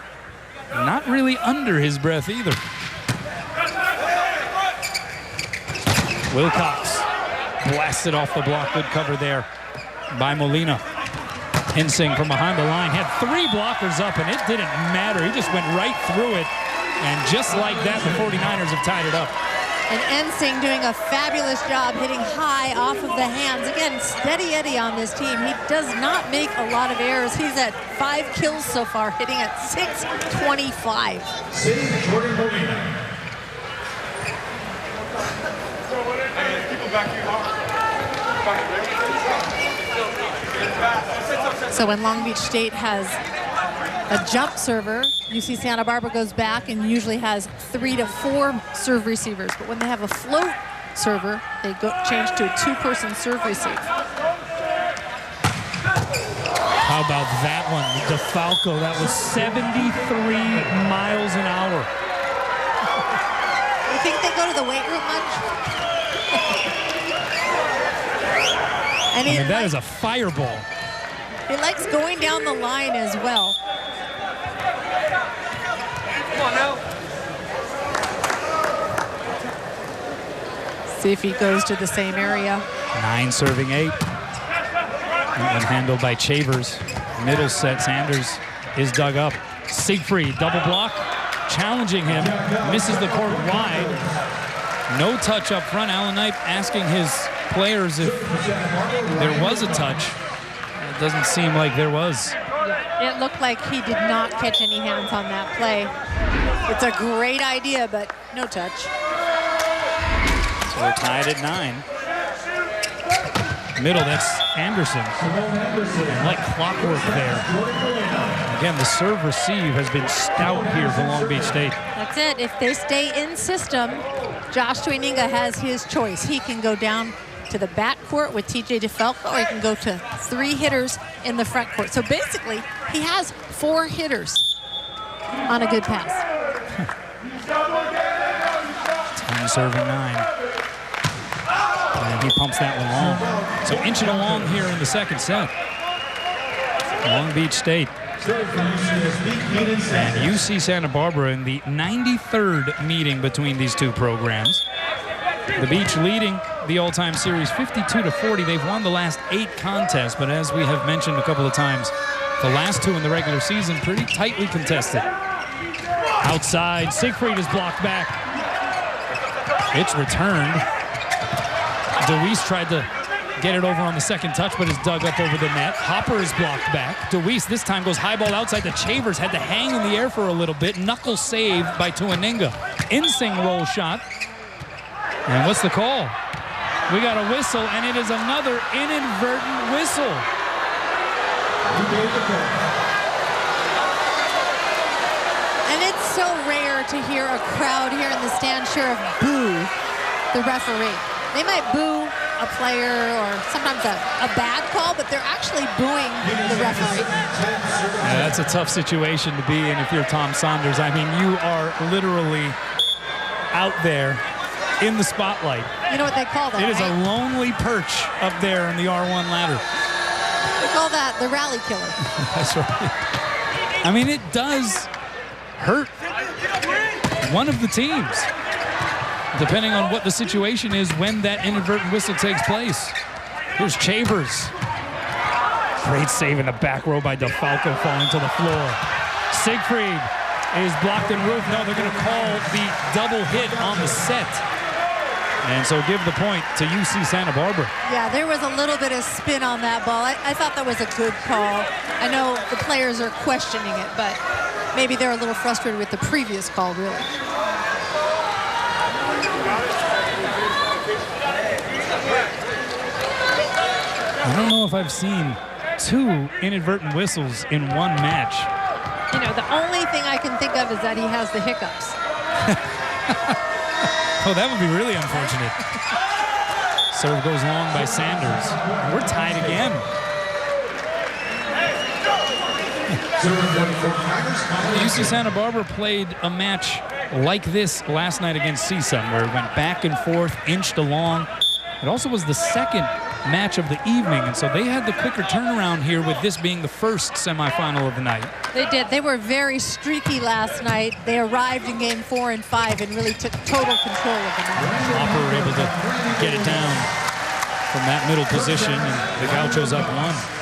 not really under his breath either. Wilcox blasted off the block. Good cover there by Molina. Ensing from behind the line had 3 blockers up, and it didn't matter. He just went right through it. And just like that, the 49ers have tied it up. And Ensing doing a fabulous job hitting high off of the hands. Again, steady Eddie on this team. He does not make a lot of errors. He's at 5 kills so far, hitting at .625. So when Long Beach State has a jump server, UC Santa Barbara goes back and usually has 3 to 4 serve receivers. But when they have a float server, they change to a 2-person serve receive. How about that one? DeFalco, that was 73 miles an hour. You think they go to the weight room much? And I mean, that is a fireball. He likes going down the line as well. Come on now. See if he goes to the same area. 9 serving 8. That one handled by Shavers. Middle set, Sanders is dug up. Siegfried, double block, challenging him. Misses the court wide. No touch up front. Alan Knipe asking his players if there was a touch. It doesn't seem like there was. It looked like he did not catch any hands on that play. It's a great idea, but no touch. So we're tied at 9. Middle, that's Anderson. And like clockwork there. Again, the serve receive has been stout here for Long Beach State. That's it. If they stay in system, Josh Tuaninga has his choice. He can go down to the backcourt with TJ DeFalco, or he can go to 3 hitters in the front court. So basically, he has 4 hitters on a good pass. 10 serving 9. And he pumps that one long. So inch it along here in the second set. Long Beach State and UC Santa Barbara in the 93rd meeting between these two programs. The Beach leading the all-time series 52-40. They've won the last 8 contests, but as we have mentioned a couple of times, the last 2 in the regular season pretty tightly contested. Outside, Siegfried is blocked back. It's returned. DeWeese tried to get it over on the second touch, but is dug up over the net. Hopper is blocked back. DeWeese this time goes high ball outside to Shavers. Had to hang in the air for a little bit. Knuckle saved by Tuaninga. Insing roll shot. And what's the call? We got a whistle, and it is another inadvertent whistle. And it's so rare to hear a crowd here in the stand sheriff boo the referee. They might boo a player or sometimes a bad call, but they're actually booing the referee. Yeah, that's a tough situation to be in if you're Tom Saunders. I mean, you are literally out there in the spotlight. You know what they call that, It is right? a lonely perch up there in the R1 ladder. They call that the rally killer. That's right. I mean, it does hurt one of the teams, depending on what the situation is when that inadvertent whistle takes place. Here's Chambers. Great save in the back row by DeFalco, falling to the floor. Siegfried is blocked in roof. No, they're going to call the double hit on the set. And so give the point to UC Santa Barbara. Yeah, there was a little bit of spin on that ball. I thought that was a good call. I know the players are questioning it, but maybe they're a little frustrated with the previous call, really. I don't know if I've seen 2 inadvertent whistles in one match. You know, the only thing I can think of is that he has the hiccups. Oh, that would be really unfortunate. Serve goes long by Sanders. We're tied again. UC Santa Barbara played a match like this last night against CSUN, where it went back and forth, inched along. It also was the second match of the evening, and so they had the quicker turnaround here with this being the first semifinal of the night. They did. They were very streaky last night. They arrived in game 4 and 5 and really took total control of the match. Hopper were able to get it down from that middle position, and the Gauchos up 1.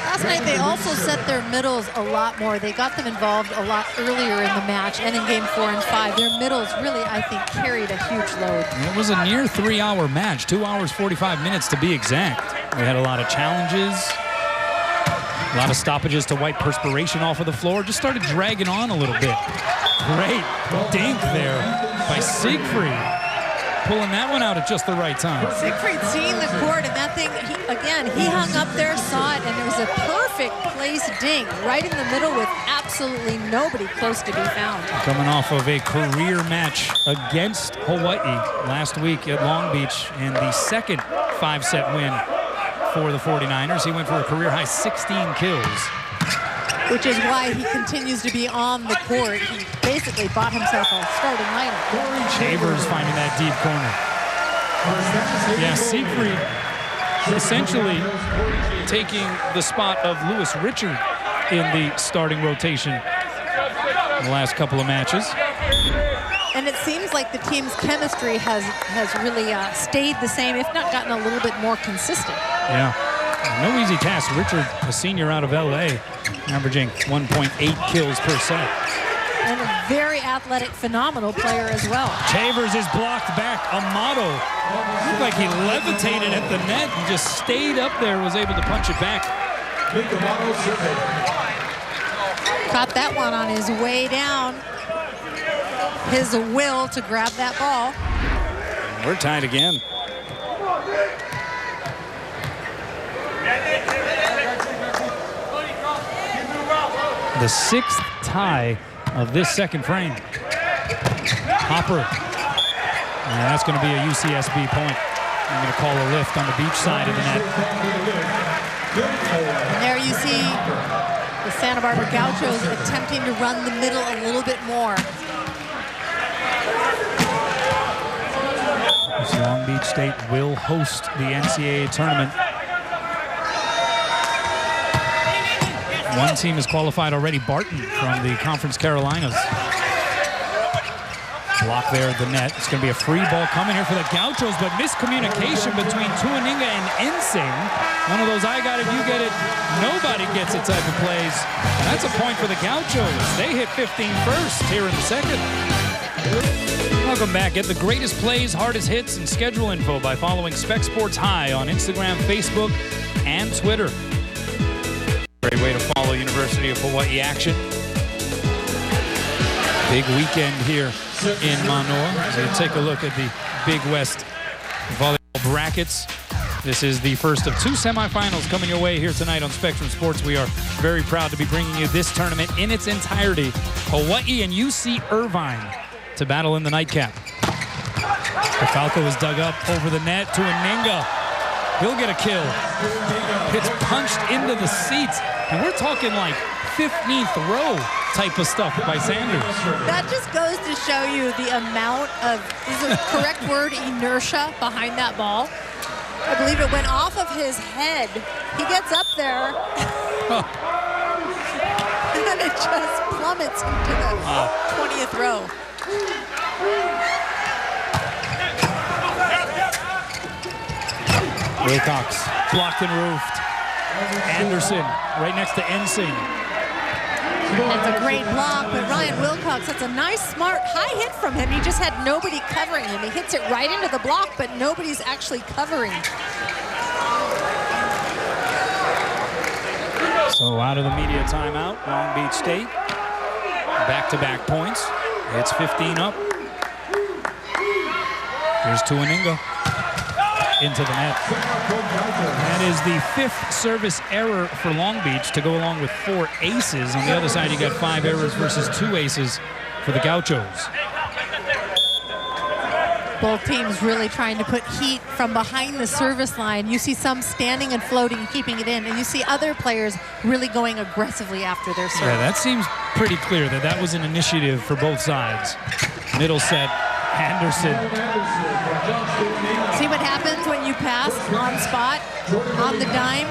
Last night they also set their middles a lot more. They got them involved a lot earlier in the match and in game 4 and 5. Their middles really, I think, carried a huge load. It was a near 3-hour match, 2 hours, 45 minutes to be exact. We had a lot of challenges, a lot of stoppages to wipe perspiration off of the floor. Just started dragging on a little bit. Great dink there by Siegfried, pulling that one out at just the right time. Siegfried seeing the court, and that thing, he hung up there, saw it, and it was a perfect place dink right in the middle with absolutely nobody close to be found. Coming off of a career match against Hawaii last week at Long Beach and the second 5-set win for the 49ers. He went for a career-high 16 kills. Which is why he continues to be on the court. He basically bought himself a starting lineup. Shavers finding that deep corner. Yeah, Siegfried essentially taking the spot of Lewis Richard in the starting rotation in the last couple of matches. And it seems like the team's chemistry has really stayed the same, if not gotten a little bit more consistent. Yeah, no easy task. Richard, a senior out of LA, averaging 1.8 kills per set. And a very athletic, phenomenal player as well. Shavers is blocked back. Amato looked like he levitated at the net and just stayed up there, was able to punch it back. Caught that one on his way down. His will to grab that ball. We're tied again. The 6th tie of this second frame. Hopper. And that's going to be a UCSB point. I'm going to call a lift on the Beach side of the net. And there you see the Santa Barbara Gauchos attempting to run the middle a little bit more. Long Beach State will host the NCAA tournament. One team is qualified already, Barton from the Conference Carolinas. Block there at the net. It's going to be a free ball coming here for the Gauchos, but miscommunication between Tuaninga and Ensing. One of those I got it, you get it, nobody gets it type of plays. And that's a point for the Gauchos. They hit 15 first here in the second. Welcome back. Get the greatest plays, hardest hits, and schedule info by following Spec Sports High on Instagram, Facebook, and Twitter. Great way to follow University of Hawaii action. Big weekend here in Manoa. So you take a look at the Big West volleyball brackets. This is the first of two semifinals coming your way here tonight on Spectrum Sports. We are very proud to be bringing you this tournament in its entirety. Hawaii and UC Irvine to battle in the nightcap. DeFalco is dug up over the net to Aninga. He'll get a kill. It's punched into the seats. And we're talking like 15th row type of stuff by Sanders. That just goes to show you the amount of, is the correct word, inertia behind that ball. I believe it went off of his head. He gets up there, and then it just plummets into the 20th row. Wilcox blocked and roofed. Anderson right next to Ensing. That's a great block, but Ryan Wilcox, that's a nice, smart, high hit from him. He just had nobody covering him. He hits it right into the block, but nobody's actually covering. So out of the media timeout, Long Beach State. Back-to-back points. It's 15 up. Here's Tuaninga. Into the net. That is the 5th service error for Long Beach to go along with 4 aces. On the other side, you got 5 errors versus 2 aces for the Gauchos. Both teams really trying to put heat from behind the service line. You see some standing and floating, keeping it in, and you see other players really going aggressively after their serve. Yeah, that seems pretty clear that that was an initiative for both sides. Middle set, Anderson. See what happens when you pass on spot, on the dime?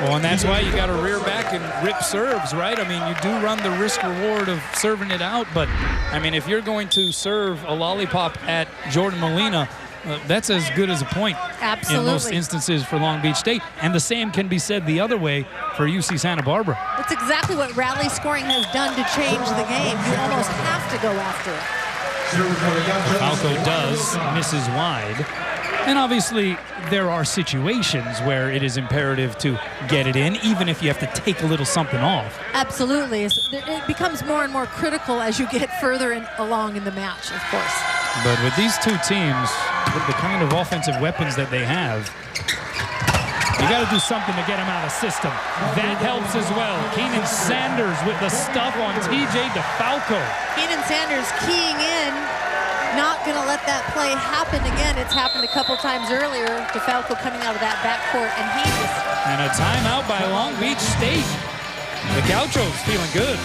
Well, and that's why you got to rear back and rip serves, right? I mean, you do run the risk-reward of serving it out, but, I mean, if you're going to serve a lollipop at Jordan Molina, that's as good as a point. Absolutely. In most instances for Long Beach State. And the same can be said the other way for UC Santa Barbara. That's exactly what rally scoring has done to change the game. You almost have to go after it. Falco does, misses wide. And obviously, there are situations where it is imperative to get it in, even if you have to take a little something off. Absolutely. It becomes more and more critical as you get further along in the match, of course. But with these two teams, with the kind of offensive weapons that they have, you got to do something to get them out of system. That helps as well. Keenan Sanders with the stuff on TJ DeFalco. Keenan Sanders keying in, not going to let that play happen again. It's happened a couple times earlier. DeFalco coming out of that backcourt, and he just... And a timeout by Long Beach State. The Gauchos feeling good.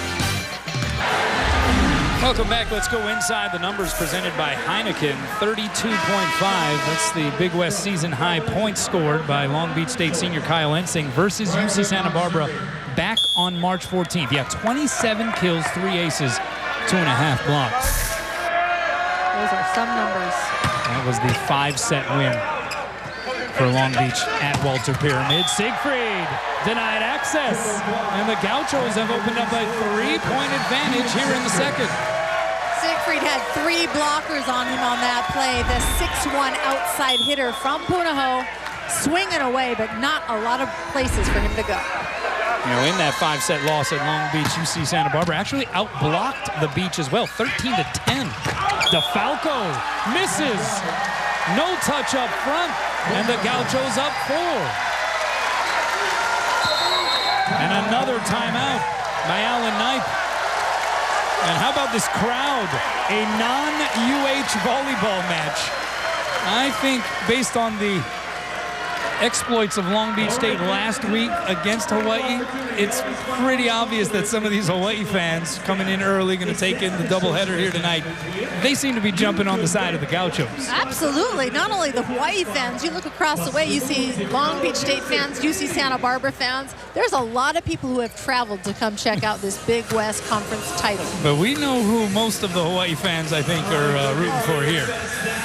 Welcome back. Let's go inside the numbers presented by Heineken. 32.5. That's the Big West season high points scored by Long Beach State senior Kyle Ensing versus UC Santa Barbara back on March 14th. Yeah, 27 kills, 3 aces, 2.5 blocks. Those are some numbers. That was the 5-set win for Long Beach at Walter Pyramid. Siegfried denied access, and the Gauchos have opened up a 3-point advantage here in the second. Siegfried had 3 blockers on him on that play. The 6'1" outside hitter from Punahou, swinging away, but not a lot of places for him to go. You know, in that 5-set loss at Long Beach, UC Santa Barbara actually outblocked the Beach as well, 13-10. DeFalco misses. No touch up front, and the Gauchos up 4. And another timeout by Alan Knipe. And how about this crowd? A non-UH volleyball match. I think based on the exploits of Long Beach State last week against Hawaii, it's pretty obvious that some of these Hawaii fans coming in early, going to take in the doubleheader here tonight, they seem to be jumping on the side of the Gauchos. Absolutely. Not only the Hawaii fans, you look across the way, you see Long Beach State fans, you see Santa Barbara fans. There's a lot of people who have traveled to come check out this Big West Conference title. But we know who most of the Hawaii fans, I think, are rooting for here.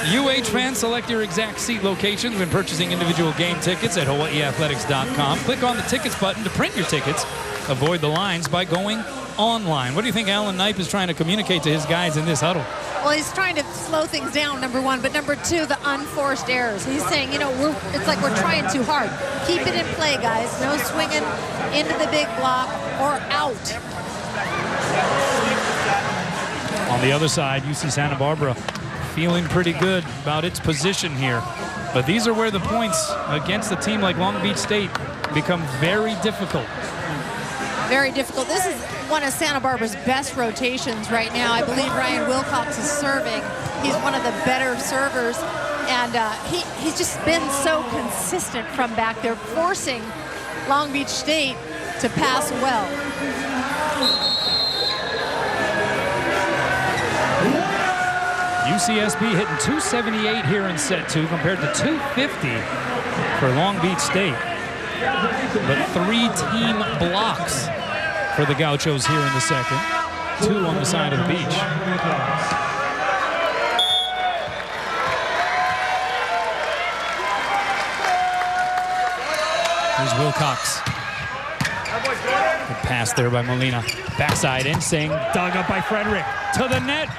UH fans, select your exact seat location when purchasing individual game tickets at hawaiiathletics.com. Click on the tickets button to print your tickets. Avoid the lines by going online. What do you think Alan Knipe is trying to communicate to his guys in this huddle? Well, he's trying to slow things down, number one, but number two, the unforced errors. He's saying, you know, it's like we're trying too hard. Keep it in play, guys. No swinging into the big block or out. On the other side, UC Santa Barbara feeling pretty good about its position here. But these are where the points against a team like Long Beach State become very difficult. Very difficult. This is one of Santa Barbara's best rotations right now. I believe Ryan Wilcox is serving. He's one of the better servers, and he's just been so consistent from back there, forcing Long Beach State to pass well. UCSB hitting 278 here in set two compared to 250 for Long Beach State. But 3 team blocks for the Gauchos here in the second. 2 on the side of the beach. Here's Wilcox. Good pass there by Molina. Backside, Ensing, dug up by Frederick. To the net.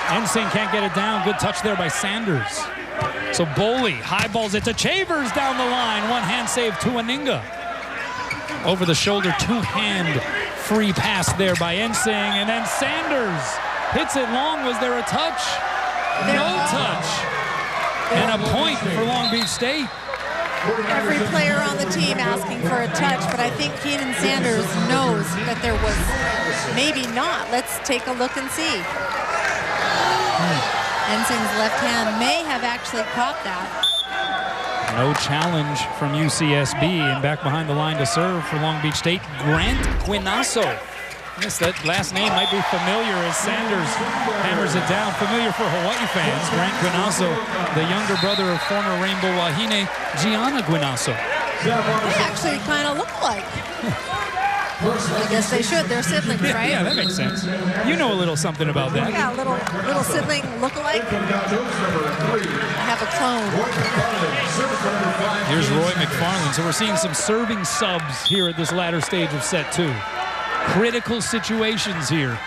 Ensing can't get it down. Good touch there by Sanders. So Boley high balls it to Shavers down the line. One hand save to Aninga. Over the shoulder, 2-hand free pass there by Ensing. And then Sanders hits it long. Was there a touch? No touch. And a point for Long Beach State. Every player on the team asking for a touch, but I think Keenan Sanders knows that there was maybe not. Let's take a look and see. Ensing's left hand may have actually caught that. No challenge from UCSB, and back behind the line to serve for Long Beach State, Grant Guinasso. Yes, that last name might be familiar as Sanders hammers it down. Familiar for Hawaii fans. Grant Guinasso, the younger brother of former Rainbow Wahine, Gianna Guinasso. They actually kind of look alike. I guess they should. They're siblings, right? Yeah, that makes sense. You know a little something about that. Yeah, little sibling look-alike. I have a clone. Here's Roy McFarland. So we're seeing some serving subs here at this latter stage of set two. Critical situations here.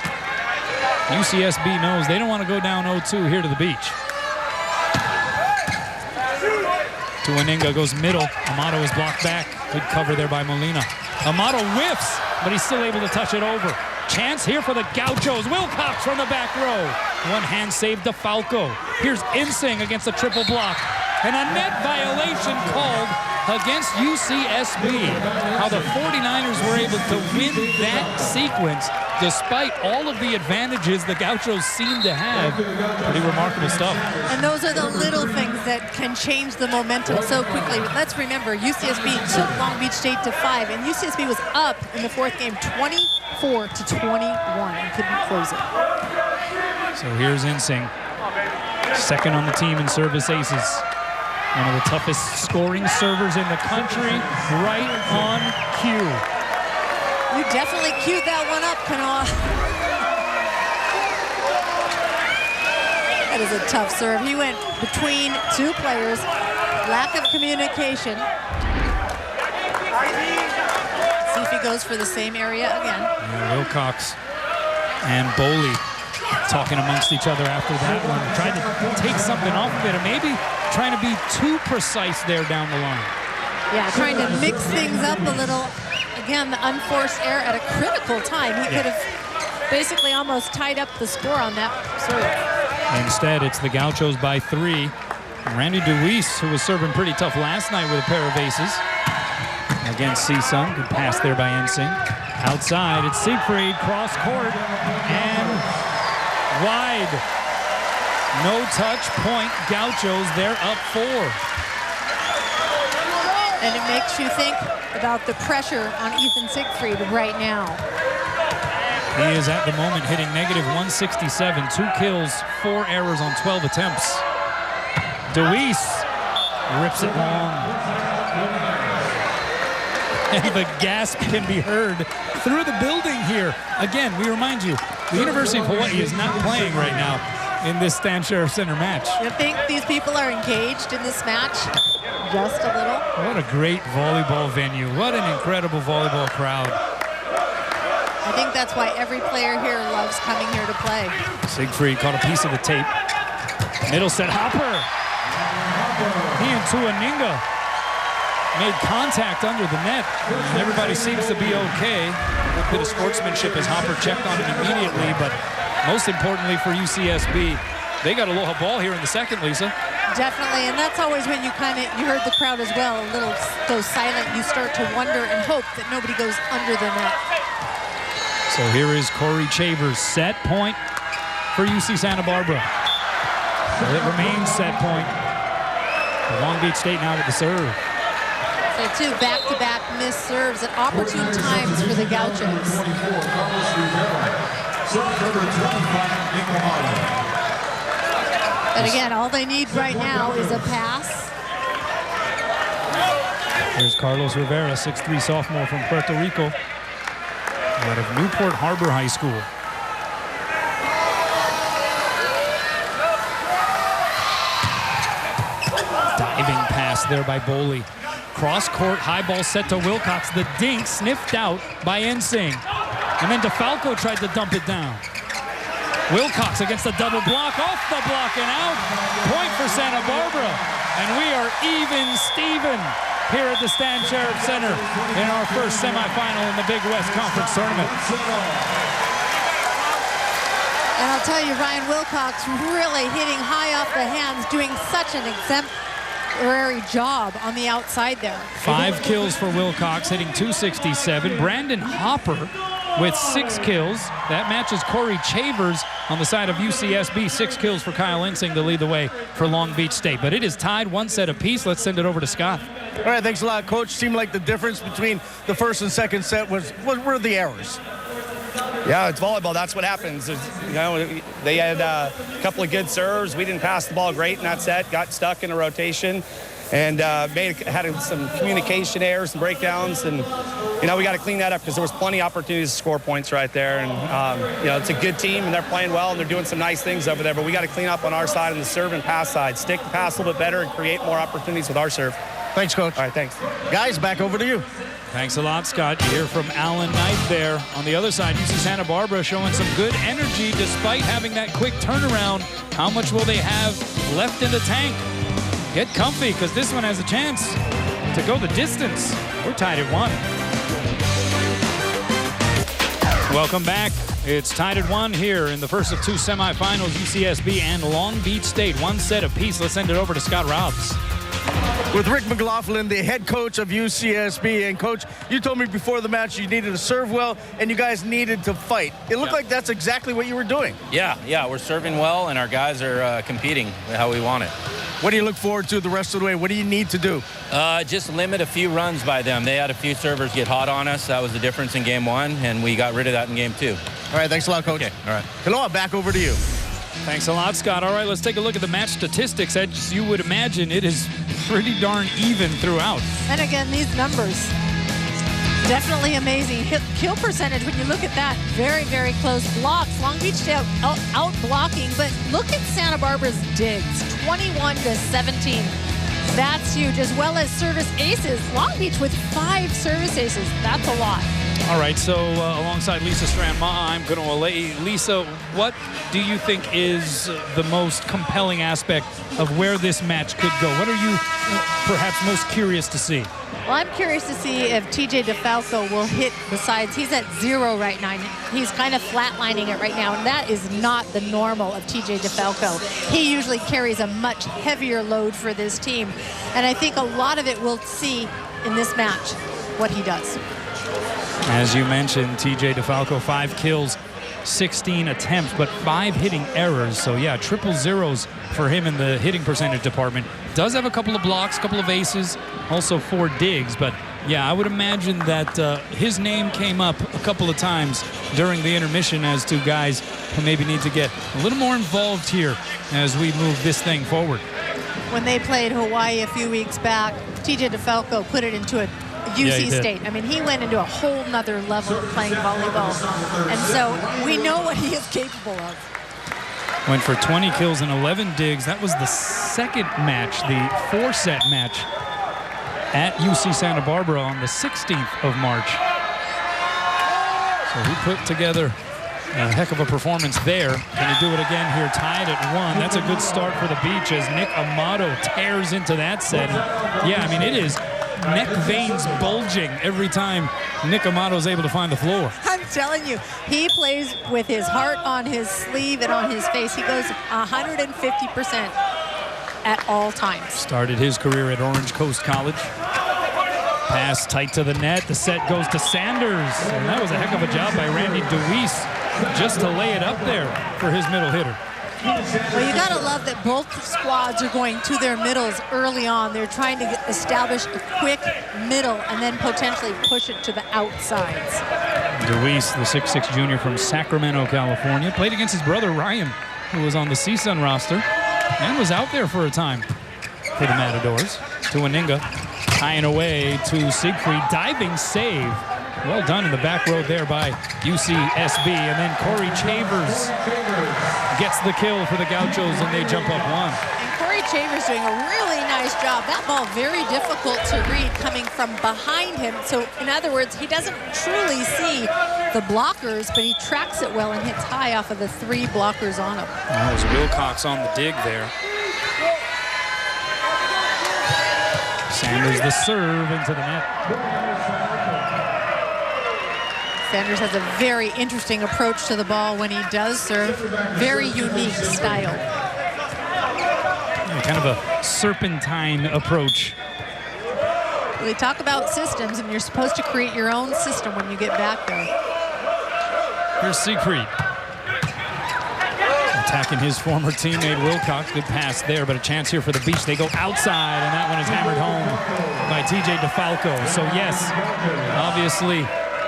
UCSB knows they don't want to go down 0-2 here to the beach. To Aninga, goes middle. Amato is blocked back. Good cover there by Molina. Amato whiffs, but he's still able to touch it over. Chance here for the Gauchos. Wilcox from the back row. One hand save to Falco. Here's Ensing against a triple block. And a net violation called against UCSB. How the 49ers were able to win that sequence despite all of the advantages the Gauchos seem to have. Pretty remarkable stuff. And those are the little things that can change the momentum so quickly. Let's remember, UCSB took Long Beach State to 5, and UCSB was up in the fourth game 24-21 and couldn't close it. So here's Ensing, second on the team in service aces. One of the toughest scoring servers in the country, right on cue. You definitely queued that one up, Kanoa. That is a tough serve. He went between 2 players. Lack of communication. See if he goes for the same area again. Yeah, Wilcox and Boley talking amongst each other after that one. Tried to take something off of it, or maybe trying to be too precise there down the line. Yeah, trying to mix things up a little. Again, the unforced error at a critical time. He could have basically almost tied up the score on that serve. Instead, it's the Gauchos by 3. Randy DeWeese, who was serving pretty tough last night with a pair of aces against CSUN. Good pass there by Ensing. Outside, it's Siegfried, cross court, and wide. No touch, point, Gauchos, they're up 4. And it makes you think about the pressure on Ethan Siegfried right now. He is at the moment hitting -167, 2 kills, 4 errors on 12 attempts. DeWeese rips it long. And the gasp can be heard through the building here. Again, we remind you, the University of Hawaii is not playing right now in this Stan Sheriff Center match. You think these people are engaged in this match? Just a little. What a great volleyball venue. What an incredible volleyball crowd. I think that's why every player here loves coming here to play. Siegfried caught a piece of the tape. Middle set, Hopper. He and Tuaninga made contact under the net. Everybody seems to be okay. A bit of sportsmanship as Hopper checked on it immediately, but most importantly for UCSB, they got a little ball here in the second, Lisa. Definitely, and that's always when you heard the crowd as well, a little go silent. You start to wonder and hope that nobody goes under the net. So here is Cory Chambers, set point for UC Santa Barbara. So it remains set point. Long Beach State now with the serve. So 2 back-to-back missed serves at opportune times for the Gauchos. But again, all they need right now is a pass. Here's Carlos Rivera, 6'3" sophomore from Puerto Rico, out of Newport Harbor High School. Diving pass there by Boley. Cross-court, high ball set to Wilcox. The dink sniffed out by Ensing. And then DeFalco tried to dump it down. Wilcox against the double block, off the block and out. Point for Santa Barbara. And we are even Steven here at the Stan Sheriff Center in our first semifinal in the Big West Conference Tournament. And I'll tell you, Ryan Wilcox really hitting high off the hands, doing such an exemplary job on the outside there. 5 kills for Wilcox, hitting .267. Brandon Hopper with 6 kills. That matches Cory Shavers on the side of UCSB. 6 kills for Kyle Ensing to lead the way for Long Beach State. But it is tied 1 set apiece. Let's send it over to Scott. All right, thanks a lot, Coach. Seemed like the difference between the first and second set were the errors. Yeah, it's volleyball. That's what happens. You know, they had a couple of good serves. We didn't pass the ball great in that set. Got stuck in a rotation, and had some communication errors and breakdowns. And you know, we got to clean that up because there was plenty of opportunities to score points right there. And you know, it's a good team, and they're playing well, and they're doing some nice things over there. But we got to clean up on our side and the serve and pass side. Stick the pass a little bit better and create more opportunities with our serve. Thanks, Coach. All right, thanks. Guys, back over to you. Thanks a lot, Scott. You hear from Alan Knight there. On the other side, UC Santa Barbara showing some good energy despite having that quick turnaround. How much will they have left in the tank? Get comfy, because this one has a chance to go the distance. We're tied at 1. Welcome back. It's tied at 1 here in the first of 2 semifinals, UCSB and Long Beach State. 1 set apiece. Let's send it over to Scott Robbs. With Rick McLaughlin, the head coach of UCSB. And, Coach, you told me before the match you needed to serve well and you guys needed to fight. It looked like that's exactly what you were doing. Yeah, we're serving well, and our guys are competing how we want it. What do you look forward to the rest of the way? What do you need to do? Just limit a few runs by them. They had a few servers get hot on us. That was the difference in game 1, and we got rid of that in game 2. All right, thanks a lot, Coach. Okay, all right. Kanoa, back over to you. Thanks a lot, Scott. All right, let's take a look at the match statistics. As you would imagine, it is pretty darn even throughout. And again, these numbers, definitely amazing. Kill percentage, when you look at that, very, very close blocks. Long Beach State out blocking, but look at Santa Barbara's digs, 21-17. That's huge, as well as service aces. Long Beach with 5 service aces. That's a lot. All right, so alongside Lisa Strand-Maha, I'm going to allay. Lisa, what do you think is the most compelling aspect of where this match could go? What are you perhaps most curious to see? Well, I'm curious to see if TJ DeFalco will hit the sides. He's at 0 right now. He's kind of flatlining it right now, and that is not the normal of TJ DeFalco. He usually carries a much heavier load for this team, and I think a lot of it we'll see in this match, what he does. As you mentioned, TJ DeFalco, 5 kills, 16 attempts, but 5 hitting errors. So, yeah, triple zeros for him in the hitting percentage department. Does have a couple of blocks, a couple of aces, also 4 digs. But, yeah, I would imagine that his name came up a couple of times during the intermission as to guys who maybe need to get a little more involved here as we move this thing forward. When they played Hawaii a few weeks back, TJ DeFalco put it into a UC State. I mean, he went into a whole nother level of playing volleyball. And so we know what he is capable of. Went for 20 kills and 11 digs. That was the second match, the 4-set match at UC Santa Barbara on the 16th of March. So he put together a heck of a performance there. Can he do it again here, tied at 1? That's a good start for the Beach as Nick Amato tears into that set. Yeah, I mean, it is neck veins bulging every time Nick Amato's able to find the floor. I'm telling you, he plays with his heart on his sleeve and on his face. He goes 150% at all times. Started his career at Orange Coast College. Pass tight to the net. The set goes to Sanders. And that was a heck of a job by Randy DeWeese just to lay it up there for his middle hitter. Well, you got to love that both squads are going to their middles early on. They're trying to establish a quick middle and then potentially push it to the outsides. DeWeese, the 6'6" junior from Sacramento, California, played against his brother Ryan, who was on the CSUN roster and was out there for a time for the Matadors. To Aninga, tying away to Siegfried, diving save. Well done in the back row there by UCSB. And then Cory Chambers gets the kill for the Gauchos, and they jump up 1. And Cory Chambers doing a really nice job. That ball very difficult to read coming from behind him. So, in other words, he doesn't truly see the blockers, but he tracks it well and hits high off of the 3 blockers on him. That was Wilcox on the dig there. Sanders the serve into the net. Sanders has a very interesting approach to the ball when he does serve. Very unique style. Yeah, kind of a serpentine approach. We talk about systems, and you're supposed to create your own system when you get back there. Here's Siegfried. Attacking his former teammate Wilcox. Good pass there, but a chance here for the Beach. They go outside, and that one is hammered home by TJ DeFalco. So yes, obviously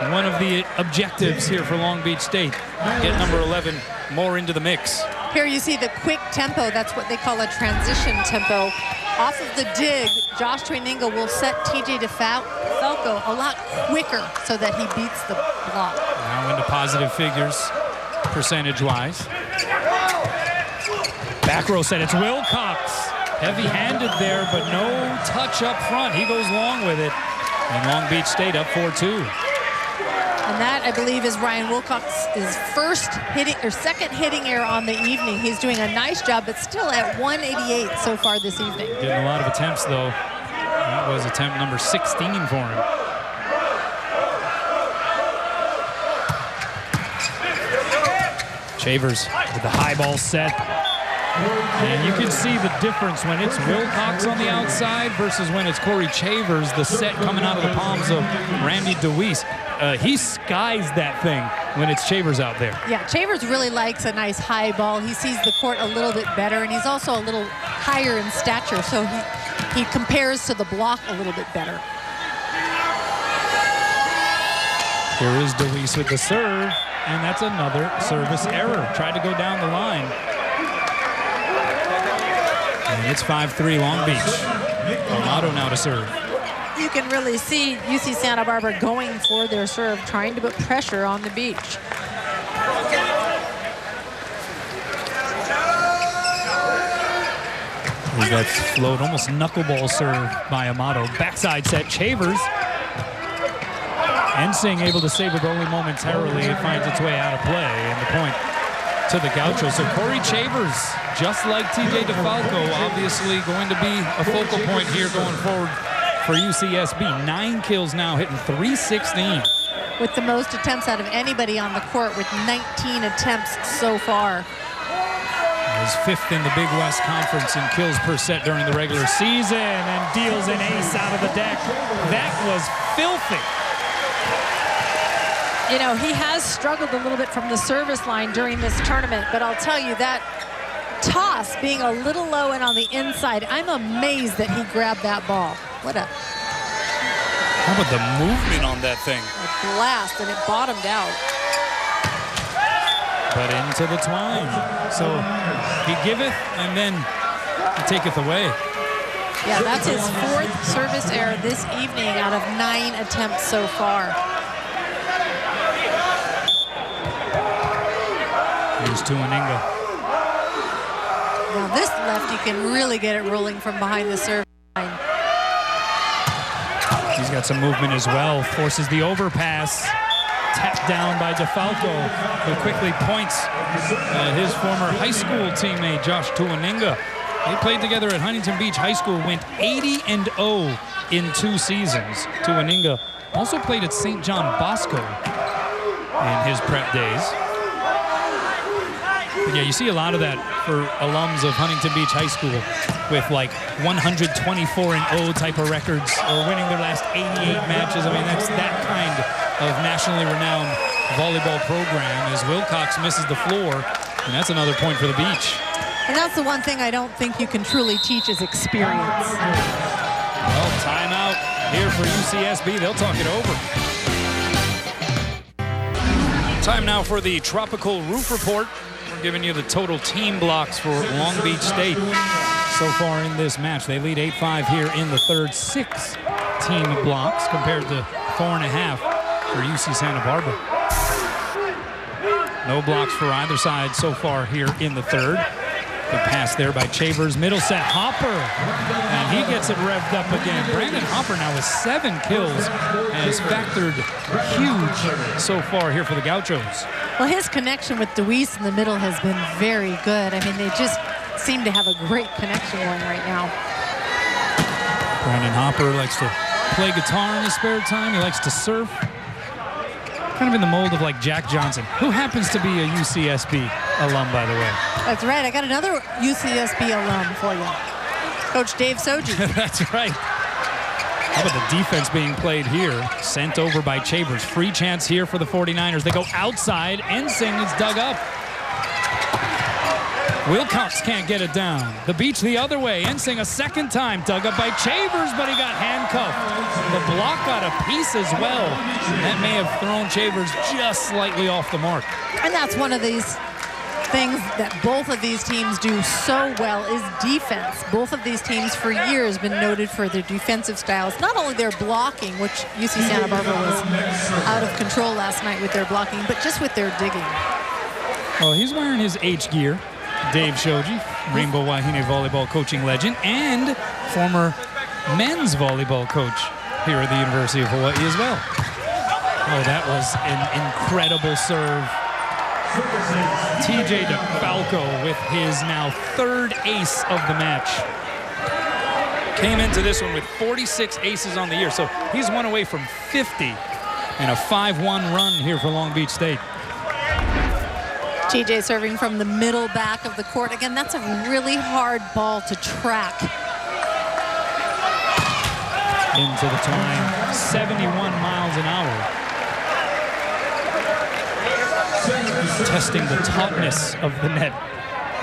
one of the objectives here for Long Beach State. Get number 11 more into the mix. Here you see the quick tempo. That's what they call a transition tempo. Off of the dig, Josh Trininga will set TJ DeFalco a lot quicker so that he beats the block. Now into positive figures, percentage-wise. Back row set, it's Wilcox. Heavy-handed there, but no touch up front. He goes long with it. And Long Beach State up 4-2. And that, I believe, is Ryan Wilcox's second hitting error on the evening. He's doing a nice job, but still at 188 so far this evening. Getting a lot of attempts, though. That was attempt number 16 for him. Shavers with the high ball set. And you can see the difference when it's Wilcox on the outside versus when it's Cory Chambers, the set coming out of the palms of Randy DeWeese. He skies that thing when it's Chambers out there. Yeah, Chambers really likes a nice high ball. He sees the court a little bit better, and he's also a little higher in stature, so he compares to the block a little bit better. Here is DeWeese with the serve, and that's another service error. Tried to go down the line. And it's 5-3 Long Beach. Amato now to serve. You can really see UC Santa Barbara going for their serve, trying to put pressure on the Beach. That float, almost knuckleball serve by Amato. Backside set, Shavers. Ensing able to save it only momentarily. It finds its way out of play, and the point to the Gauchos. So Cory Chambers, just like TJ DeFalco, obviously going to be a focal point here going forward for UCSB. 9 kills now, hitting .316. With the most attempts out of anybody on the court, with 19 attempts so far. He's 5th in the Big West Conference in kills per set during the regular season, and deals an ace out of the deck. That was filthy. You know, he has struggled a little bit from the service line during this tournament, but I'll tell you that toss being a little low and on the inside, I'm amazed that he grabbed that ball. What a... How about the movement on that thing? A blast, and it bottomed out. But into the twine. So he giveth and then he taketh away. Yeah, that's his 4th service error this evening out of 9 attempts so far. Here's Tuaninga. Now this lefty can really get it rolling from behind the service line. He's got some movement as well. Forces the overpass. Tapped down by DeFalco, who quickly points at his former high school teammate, Josh Tuaninga. They played together at Huntington Beach High School, went 80-0 in 2 seasons. Tuaninga also played at St. John Bosco in his prep days. But yeah, you see a lot of that for alums of Huntington Beach High School with like 124-0 type of records or winning their last 88 matches. I mean, that's that kind of nationally renowned volleyball program as Wilcox misses the floor, and that's another point for the Beach. And that's the one thing I don't think you can truly teach is experience. Well, timeout here for UCSB. They'll talk it over. Time now for the Tropical Roof Report. We're giving you the total team blocks for Long Beach State so far in this match. They lead 8-5 here in the third. 6 team blocks compared to 4.5 for UC Santa Barbara. No blocks for either side so far here in the third. Good pass there by Chambers. Middle set, Hopper. And he gets it revved up again. Brandon Hopper now with 7 kills and has factored huge so far here for the Gauchos. Well, his connection with Deweese in the middle has been very good. I mean, they just seem to have a great connection going right now. Brandon Hopper likes to play guitar in his spare time. He likes to surf. Kind of in the mold of like Jack Johnson, who happens to be a UCSB alum, by the way. That's right. I got another UCSB alum for you. Coach Dave Soji. That's right. How about the defense being played here? Sent over by Chambers. Free chance here for the 49ers. They go outside. Ensing is dug up. Wilcox can't get it down. The Beach the other way. Ensing a second time. Dug up by Chambers, but he got handcuffed. The block got a piece as well. That may have thrown Chambers just slightly off the mark. And that's one of these things that both of these teams do so well is defense. Both of these teams for years been noted for their defensive styles. Not only their blocking, which UC Santa Barbara was out of control last night with their blocking, but just with their digging. Well, he's wearing his H gear. Dave Shoji, Rainbow Wahine volleyball coaching legend and former men's volleyball coach here at the University of Hawaii as well. Oh, that was an incredible serve. TJ DeFalco with his now 3rd ace of the match. Came into this one with 46 aces on the year, so he's one away from 50 and a 5-1 run here for Long Beach State. TJ serving from the middle back of the court. Again, that's a really hard ball to track. Into the twine, 71 miles an hour. Testing the tautness of the net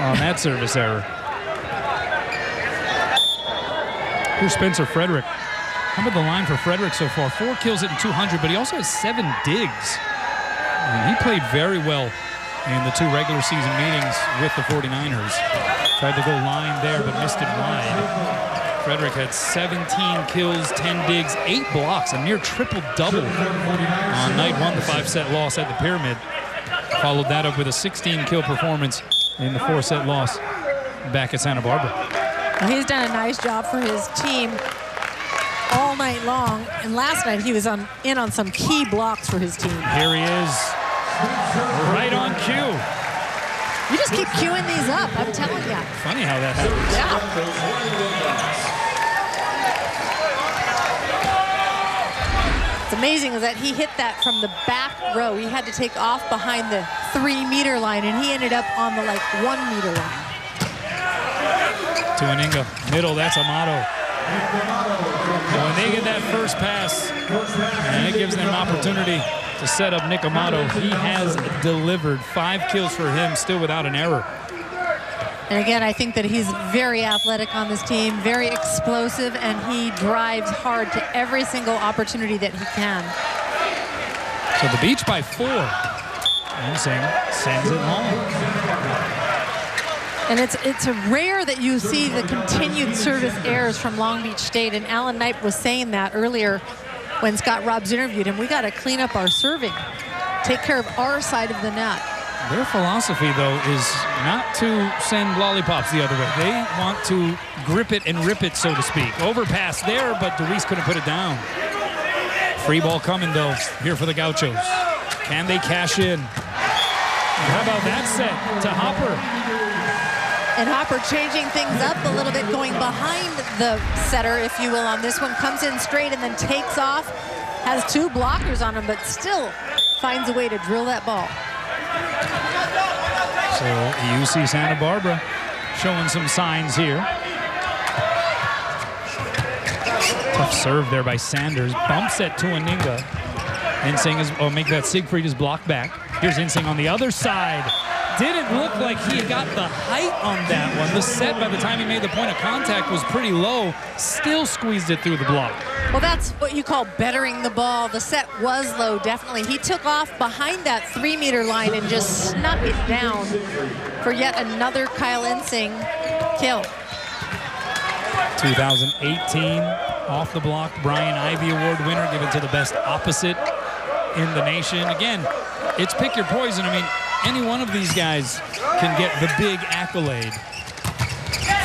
on that service error. Here's Spencer Frederick. How about the line for Frederick so far? 4 kills hitting 200, but he also has 7 digs. And he played very well in the 2 regular season meetings with the 49ers. Tried to go line there, but missed it wide. Frederick had 17 kills, 10 digs, 8 blocks, a near triple-double on night 1, the 5-set loss at the Pyramid. Followed that up with a 16-kill performance in the 4-set loss back at Santa Barbara. Well, he's done a nice job for his team all night long, and last night he was in on some key blocks for his team. Here he is, right on cue. You just keep queuing these up, I'm telling you. Funny how that happens. Yeah. What's amazing is that he hit that from the back row. He had to take off behind the 3-meter line, and he ended up on the 1-meter line. Tuaninga, middle, that's Amato. And when they get that first pass, and it gives them an opportunity to set up Nick Amato. He has delivered. 5 kills for him, still without an error. And again, I think that he's very athletic on this team, very explosive, and he drives hard to every single opportunity that he can. So the Beach by 4. Ensing sends it home. And it's rare that you see the continued service errors from Long Beach State, and Alan Knipe was saying that earlier when Scott Robbs interviewed him. We got to clean up our serving, take care of our side of the net. Their philosophy, though, is not to send lollipops the other way. They want to grip it and rip it, so to speak. Overpass there, but DeWeese couldn't put it down. Free ball coming, though, here for the Gauchos. Can they cash in? How about that set to Hopper? And Hopper changing things up a little bit, going behind the setter, if you will, on this one. Comes in straight and then takes off. Has 2 blockers on him, but still finds a way to drill that ball. So UC Santa Barbara showing some signs here. Tough serve there by Sanders. Bumps it to Aninga. Ensing is, make that Siegfried is blocked back. Here's Ensing on the other side. Didn't look like he got the height on that one. The set, by the time he made the point of contact, was pretty low. Still squeezed it through the block. Well, that's what you call bettering the ball. The set was low, definitely. He took off behind that 3-meter line and just snuck it down for yet another Kyle Ensing kill. 2018 off the block Brian Ivy Award winner, given to the best opposite in the nation. Again, it's pick your poison. I mean, any one of these guys can get the big accolade.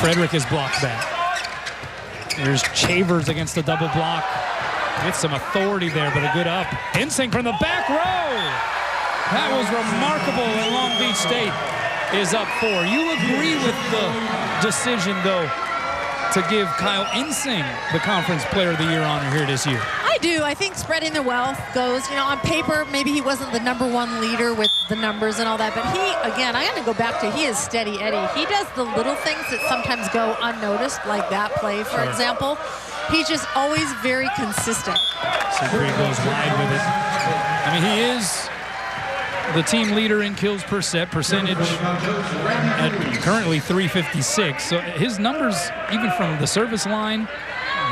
Frederick is blocked back. There's Shavers against the double block. Gets some authority there, but a good up. Ensing from the back row. That was remarkable, and Long Beach State is up 4. You agree with the decision, though, to give Kyle Ensing the Conference Player of the Year honor here this year? I do. I think spreading the wealth goes, on paper, maybe he wasn't the #1 leader with the numbers and all that, but he, again, I got to go back to, he is steady Eddie. He does the little things that sometimes go unnoticed, like that play, for example. He's just always very consistent. Siegfried goes wide with it. I mean, he is the team leader in kills per set percentage at currently 356. So his numbers, even from the service line,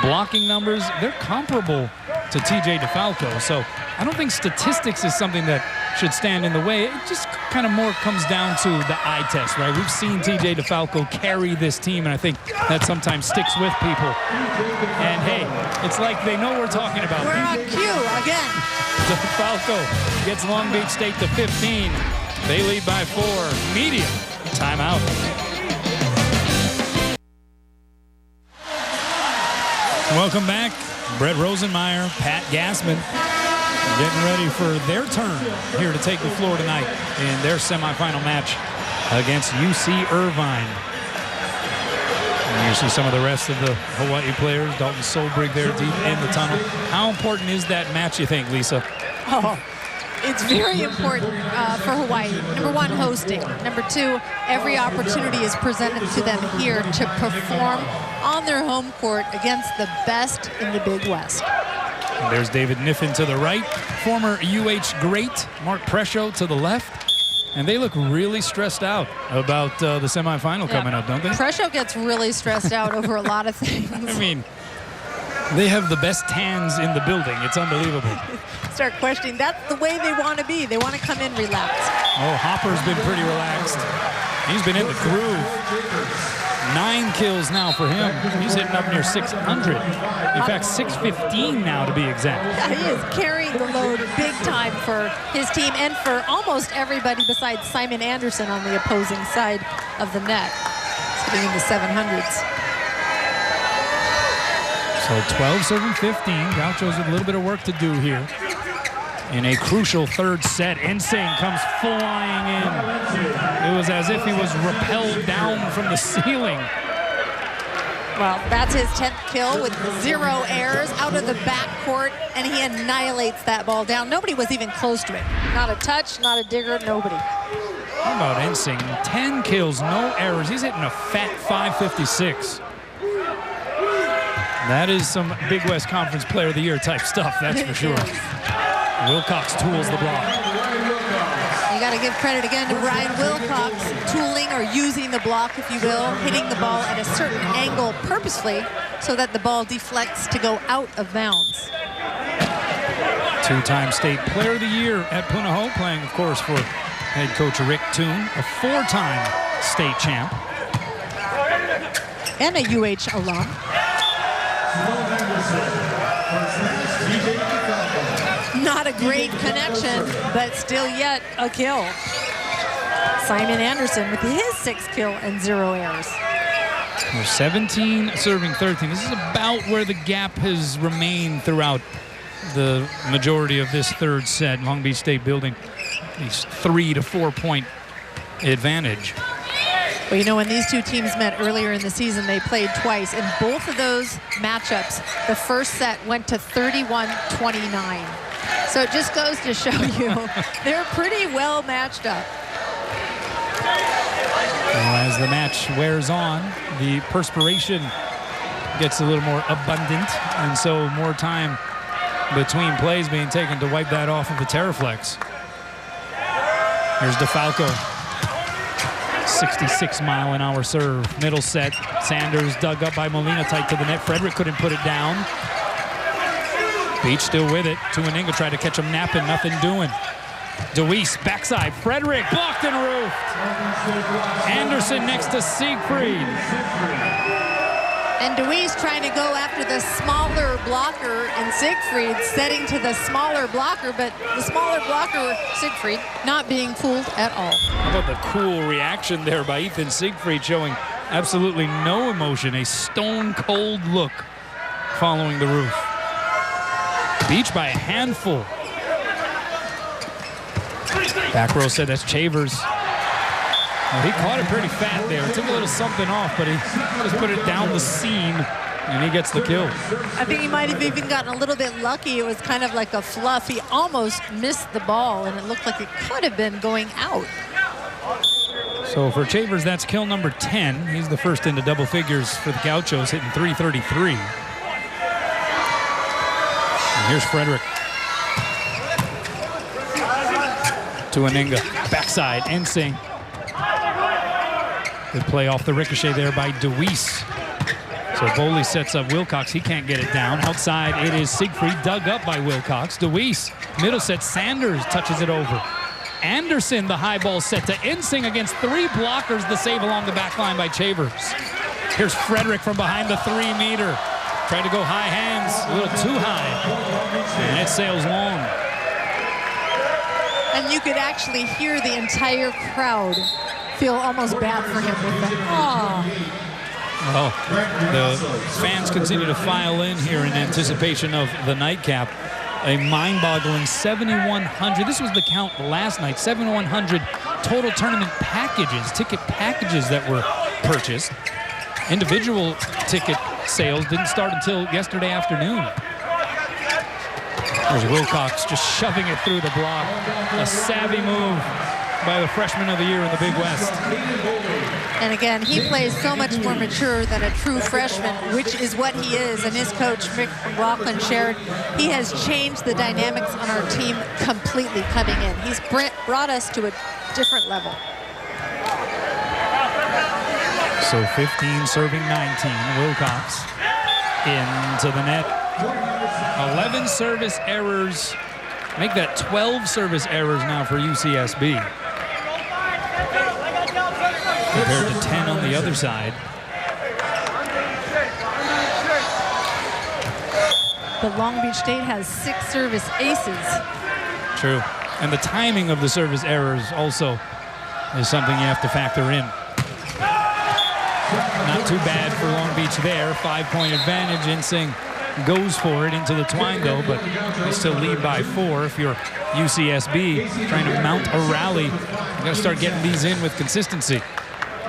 blocking numbers, they're comparable to TJ DeFalco. So I don't think statistics is something that should stand in the way. It just kind of more comes down to the eye test, right? We've seen TJ DeFalco carry this team, and I think that sometimes sticks with people. And hey, it's like they know we're talking about. We're on cue again. DeFalco gets Long Beach State to 15. They lead by 4. Media timeout. Welcome back. Brett Rosenmeyer, Pat Gassman getting ready for their turn here to take the floor tonight in their semifinal match against UC Irvine. And you see some of the rest of the Hawaii players. Dalton Solbrig there deep in the tunnel. How important is that match, you think, Lisa? Oh, it's very important for Hawaii. #1, hosting. #2, every opportunity is presented to them here to perform on their home court against the best in the Big West. And there's David Niffen to the right, former UH great Mark Prescio to the left. And they look really stressed out about the semifinal coming up, don't they? Prescio gets really stressed out over a lot of things. I mean, they have the best tans in the building. It's unbelievable. Start questioning. That's the way they want to be. They want to come in relaxed. Oh, Hopper's been pretty relaxed. He's been in the groove. 9 kills now for him. He's hitting up near 600. In fact, 615 now to be exact. Yeah, he is carrying the load big time for his team and for almost everybody besides Simon Anderson on the opposing side of the net. Sitting in the 700s. So 12 serving 15. Gauchos with a little bit of work to do here. In a crucial third set, Ensing comes flying in. It was as if he was repelled down from the ceiling. Well, that's his 10th kill with 0 errors out of the backcourt, and he annihilates that ball down. Nobody was even close to it. Not a touch, not a digger, nobody. How about Ensing? 10 kills, no errors. He's hitting a fat 556. That is some Big West Conference Player of the Year type stuff, that's for sure. Wilcox tools the block. You got to give credit again to Brian Wilcox, tooling or using the block, if you will, hitting the ball at a certain angle purposely so that the ball deflects to go out of bounds. Two-time state player of the year at Punahou, playing, of course, for head coach Rick Toon, a four-time state champ. And a UH alum. Not a great connection, but still yet a kill. Simon Anderson with his 6th kill and 0 errors. They're 17 serving 13. This is about where the gap has remained throughout the majority of this third set. Long Beach State building these 3 to 4 point advantage. Well, you know, when these two teams met earlier in the season, they played twice. In both of those matchups, the first set went to 31-29. So it just goes to show you they're pretty well matched up. Well, as the match wears on, the perspiration gets a little more abundant, and so more time between plays being taken to wipe that off of the Terraflex. Here's DeFalco. 66-mile-an-hour serve. Middle set. Sanders dug up by Molina, tight to the net. Frederick couldn't put it down. Beach still with it. Tuaninga tried to catch him napping. Nothing doing. DeWeese, backside. Frederick blocked and roofed. Anderson next to Siegfried. And DeWeese trying to go after the smaller blocker, and Siegfried setting to the smaller blocker, but the smaller blocker, Siegfried, not being fooled at all. How about the cool reaction there by Ethan Siegfried, showing absolutely no emotion, a stone-cold look following the roof. Beach by a handful. Back row said that's Shavers. Well, he caught it pretty fat there. It took a little something off, but he just put it down the seam, and he gets the kill. I think he might have even gotten a little bit lucky. It was kind of like a fluff. He almost missed the ball, and it looked like it could have been going out. So for Shavers, that's kill number 10. He's the first into double figures for the Gauchos, hitting .333. And here's Frederick. Tuaninga, backside, Ensing. Good play off the ricochet there by DeWeese. So Boley sets up Wilcox. He can't get it down. Outside, it is Siegfried, dug up by Wilcox. DeWeese, middle set, Sanders touches it over. Anderson, the high ball set to Ensing against 3 blockers. The save along the back line by Shavers. Here's Frederick from behind the 3-meter. Tried to go high hands, a little too high. And it sails long. And you could actually hear the entire crowd feel almost bad for him with that. Well, the fans continue to file in here in anticipation of the nightcap. A mind-boggling 7,100. This was the count last night. 7,100 total tournament packages, ticket packages that were purchased. Individual ticket sales didn't start until yesterday afternoon. There's Wilcox just shoving it through the block. A savvy move by the freshman of the year in the Big West. And again, he plays so much more mature than a true freshman, which is what he is. And his coach, Rick McLaughlin, shared he has changed the dynamics on our team completely coming in. He's brought us to a different level. So 15 serving 19. Wilcox into the net. 11 service errors. Make that 12 service errors now for UCSB. Compared to 10 on the other side. But Long Beach State has 6 service aces. True. And the timing of the service errors also is something you have to factor in. Not too bad for Long Beach there. 5-point advantage. Ensing goes for it into the twine, though, but they still lead by 4. If you're UCSB trying to mount a rally, you got to start getting these in with consistency.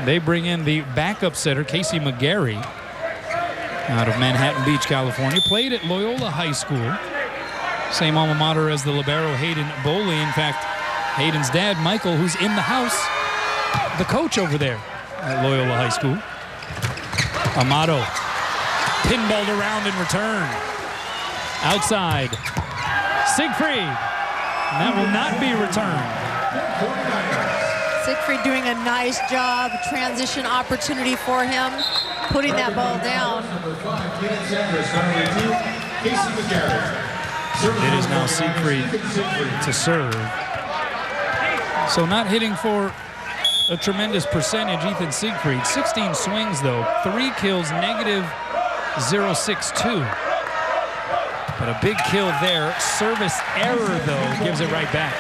They bring in the backup setter, Casey McGarry, out of Manhattan Beach, California. Played at Loyola High School. Same alma mater as the libero Hayden Boley. In fact, Hayden's dad, Michael, who's in the house, the coach over there at Loyola High School. Amato, pinballed around in return. Outside, Siegfried And that will not be returned. Siegfried doing a nice job. Transition opportunity for him. Putting that ball down. It is now Siegfried to serve. So not hitting for a tremendous percentage, Ethan Siegfried. 16 swings, though. 3 kills, negative 0.62. But a big kill there. Service error, though, gives it right back.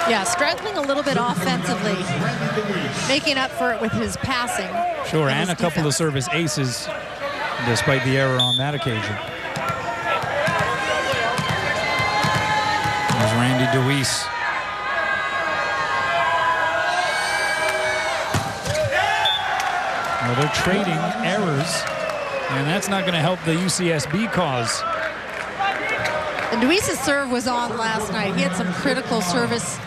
Yeah, struggling a little bit offensively. Making up for it with his passing. Sure, and a couple of service aces, despite the error on that occasion. There's Randy DeWeese. Well, they're trading errors, and that's not going to help the UCSB cause. And DeWeese's serve was on last night. He had some critical service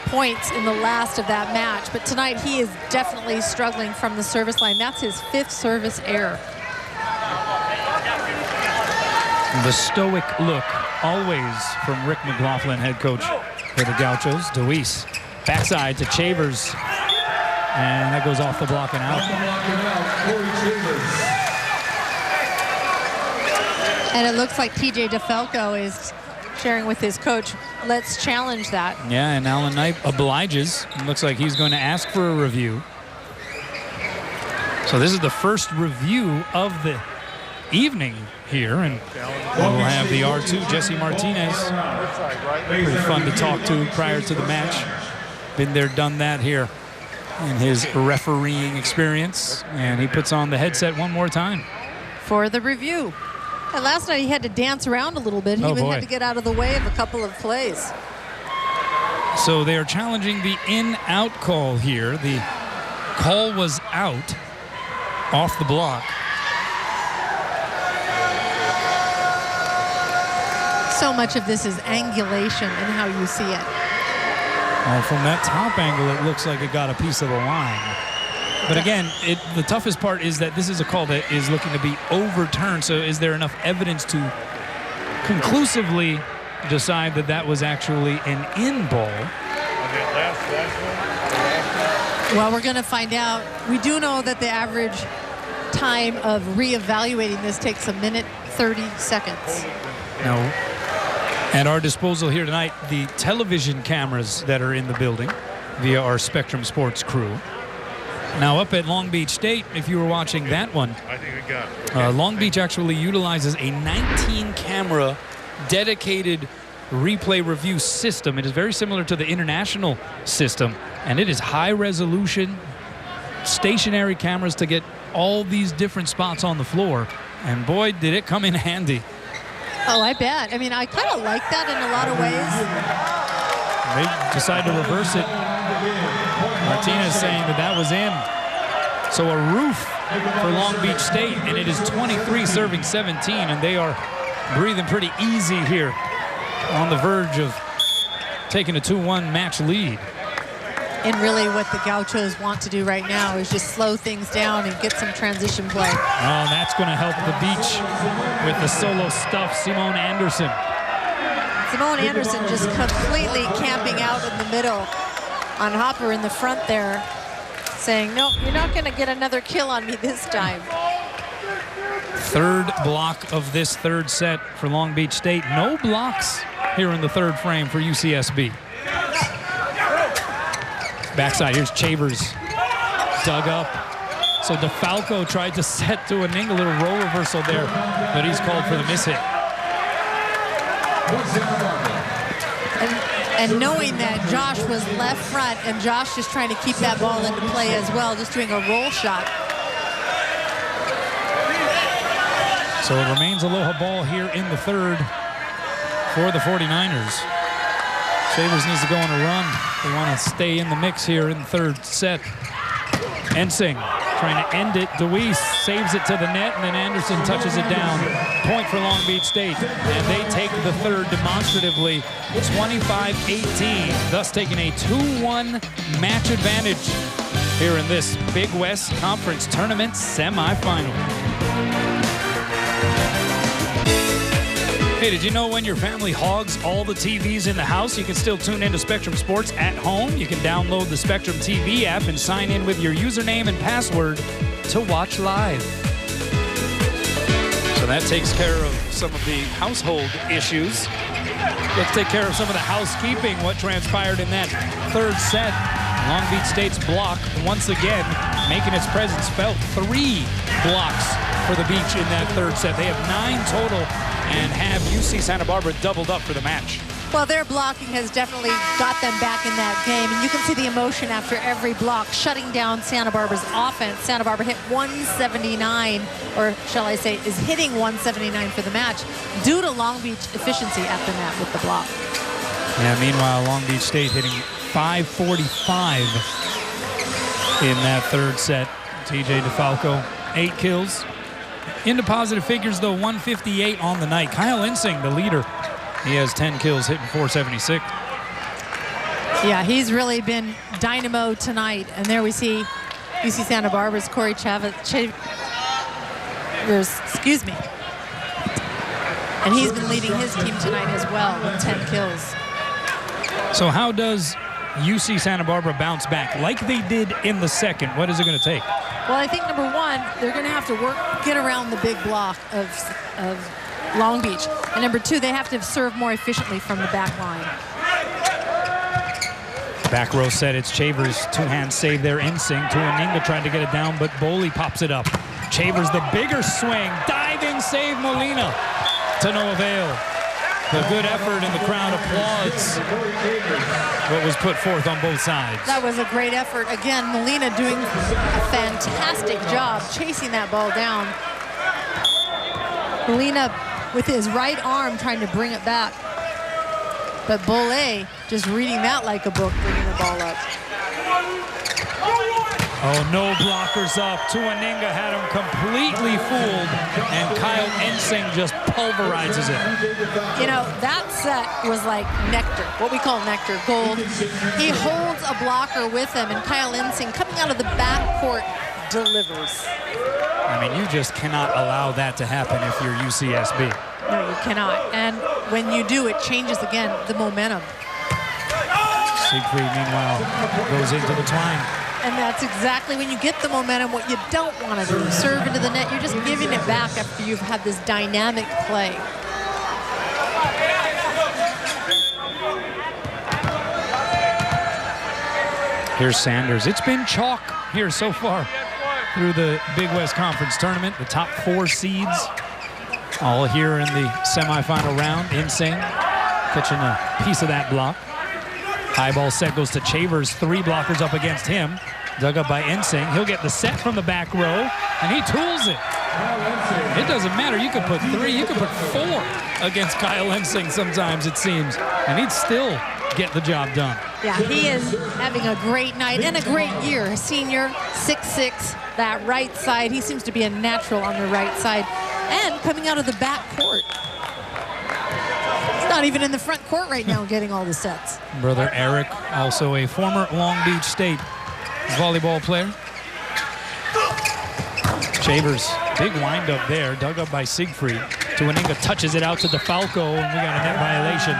points in the last of that match, but tonight he is definitely struggling from the service line. That's his 5th service error. The stoic look always from Rick McLaughlin, head coach for the Gauchos. DeWeese backside to Shavers, and that goes off the block and out. And it looks like TJ DeFalco is sharing with his coach, let's challenge that. Yeah, and Alan Knight obliges. It looks like he's going to ask for a review. So this is the first review of the evening here, and we'll have the R2, Jesse Martinez. Pretty fun to talk to prior to the match. Been there, done that here in his refereeing experience, and he puts on the headset one more time. For the review. And last night he had to dance around a little bit. He even had to get out of the way of a couple of plays. So they are challenging the in-out call here. The call was out off the block. So much of this is angulation and how you see it. Well, from that top angle, it looks like it got a piece of the line. But again, the toughest part is that this is a call that is looking to be overturned. So is there enough evidence to conclusively decide that that was actually an in ball? Well, we're going to find out. We do know that the average time of reevaluating this takes 1:30 seconds. Now, at our disposal here tonight, the television cameras that are in the building via our Spectrum Sports crew. Now up at Long Beach State, if you were watching that one, I think we got it. Long Beach actually utilizes a 19-camera dedicated replay review system. It is very similar to the international system, and it is high-resolution, stationary cameras to get all these different spots on the floor. And boy, did it come in handy. Oh, I bet. I mean, I kind of like that in a lot of ways. They decide to reverse it. Martinez saying that was in. So a roof for Long Beach State, and it is 23 serving 17, and they are breathing pretty easy here on the verge of taking a 2-1 match lead. And really what the Gauchos want to do right now is just slow things down and get some transition play. Oh, and that's going to help the Beach with the solo stuff, Simone Anderson. Simone Anderson just completely camping out in the middle on Hopper in the front there, saying, no, you're not going to get another kill on me this time. Third block of this third set for Long Beach State. No blocks here in the third frame for UCSB. Backside, here's Shavers, dug up. So DeFalco tried to set to a little roll reversal there, but he's called for the mishit. And knowing that Josh was left front, and Josh just trying to keep that ball into play as well, just doing a roll shot. So it remains Aloha ball here in the third for the 49ers. Shavers needs to go on a run. They want to stay in the mix here in the third set. Ensing trying to end it. DeWeese saves it to the net, and then Anderson touches it down. Point for Long Beach State. And they take the third demonstratively, 25-18, thus taking a 2-1 match advantage here in this Big West Conference Tournament semifinal. Hey, did you know when your family hogs all the TVs in the house, you can still tune into Spectrum Sports at home? You can download the Spectrum TV app and sign in with your username and password to watch live. So that takes care of some of the household issues. Let's take care of some of the housekeeping, what transpired in that third set. Long Beach State's block, once again, making its presence felt. 3 blocks for the Beach in that third set. They have 9 total and have UC Santa Barbara doubled up for the match. Well, their blocking has definitely got them back in that game, and you can see the emotion after every block, shutting down Santa Barbara's offense. Santa Barbara hit 179, or shall I say, is hitting 179 for the match due to Long Beach efficiency at the net with the block. Yeah, meanwhile, Long Beach State hitting 545 in that third set. TJ DeFalco, 8 kills. Into positive figures, though, 158 on the night. Kyle Ensing, the leader. He has 10 kills, hitting 476. Yeah, he's really been dynamo tonight. And there we see UC Santa Barbara's Cory Shavers, excuse me. And he's been leading his team tonight as well with 10 kills. So how does UC Santa Barbara bounce back like they did in the second? What is it going to take? Well, I think number one, they're going to have to get around the big block of Long Beach. And number two, they have to serve more efficiently from the back line. Back row set, it's Shavers, 2-hand save there, Ensing. Tuaninga trying to get it down, but Boley pops it up. Shavers, the bigger swing, diving save Molina to no avail. The good effort and the crowd applauds what was put forth on both sides. That was a great effort. Again, Molina doing a fantastic job chasing that ball down. Molina with his right arm trying to bring it back. But Boley just reading that like a book, bringing the ball up. Oh, no blockers up. Tuaninga had him completely fooled, and Kyle Ensing just pulverizes it. You know, that set was like nectar, what we call nectar, gold. He holds a blocker with him, and Kyle Ensing coming out of the backcourt delivers. I mean, you just cannot allow that to happen if you're UCSB. No, you cannot. And when you do, it changes again the momentum. Siegfried, meanwhile, goes into the twine. And that's exactly when you get the momentum, what you don't want to do. Serve into the net, you're just giving it back after you've had this dynamic play. Here's Sanders. It's been chalk here so far through the Big West Conference Tournament. The top 4 seeds all here in the semifinal round. Ensing catching a piece of that block. High ball set goes to Shavers. 3 blockers up against him. Dug up by Ensing. He'll get the set from the back row, and he tools it. It doesn't matter. You could put 3, you could put 4 against Kyle Ensing sometimes, it seems, and he'd still get the job done. Yeah, he is having a great night and a great year. A senior, 6'6", that right side. He seems to be a natural on the right side. And coming out of the back court. He's not even in the front court right now getting all the sets. Brother Eric, also a former Long Beach State volleyball player. Shavers, big windup there, dug up by Siegfried. Tuaninga touches it out to DeFalco, and we got a net violation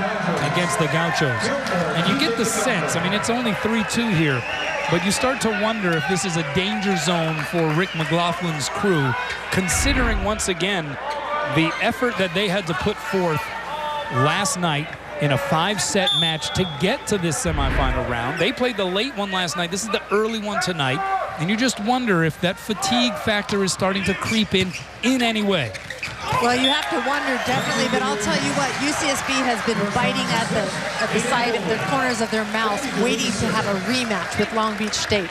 against the Gauchos. And you get the sense, I mean, it's only 3-2 here, but you start to wonder if this is a danger zone for Rick McLaughlin's crew, considering once again the effort that they had to put forth last night in a 5-set match to get to this semifinal round. They played the late one last night. This is the early one tonight. And you just wonder if that fatigue factor is starting to creep in any way. Well, you have to wonder, definitely, but I'll tell you what, UCSB has been biting at the side of the corners of their mouths, waiting to have a rematch with Long Beach State.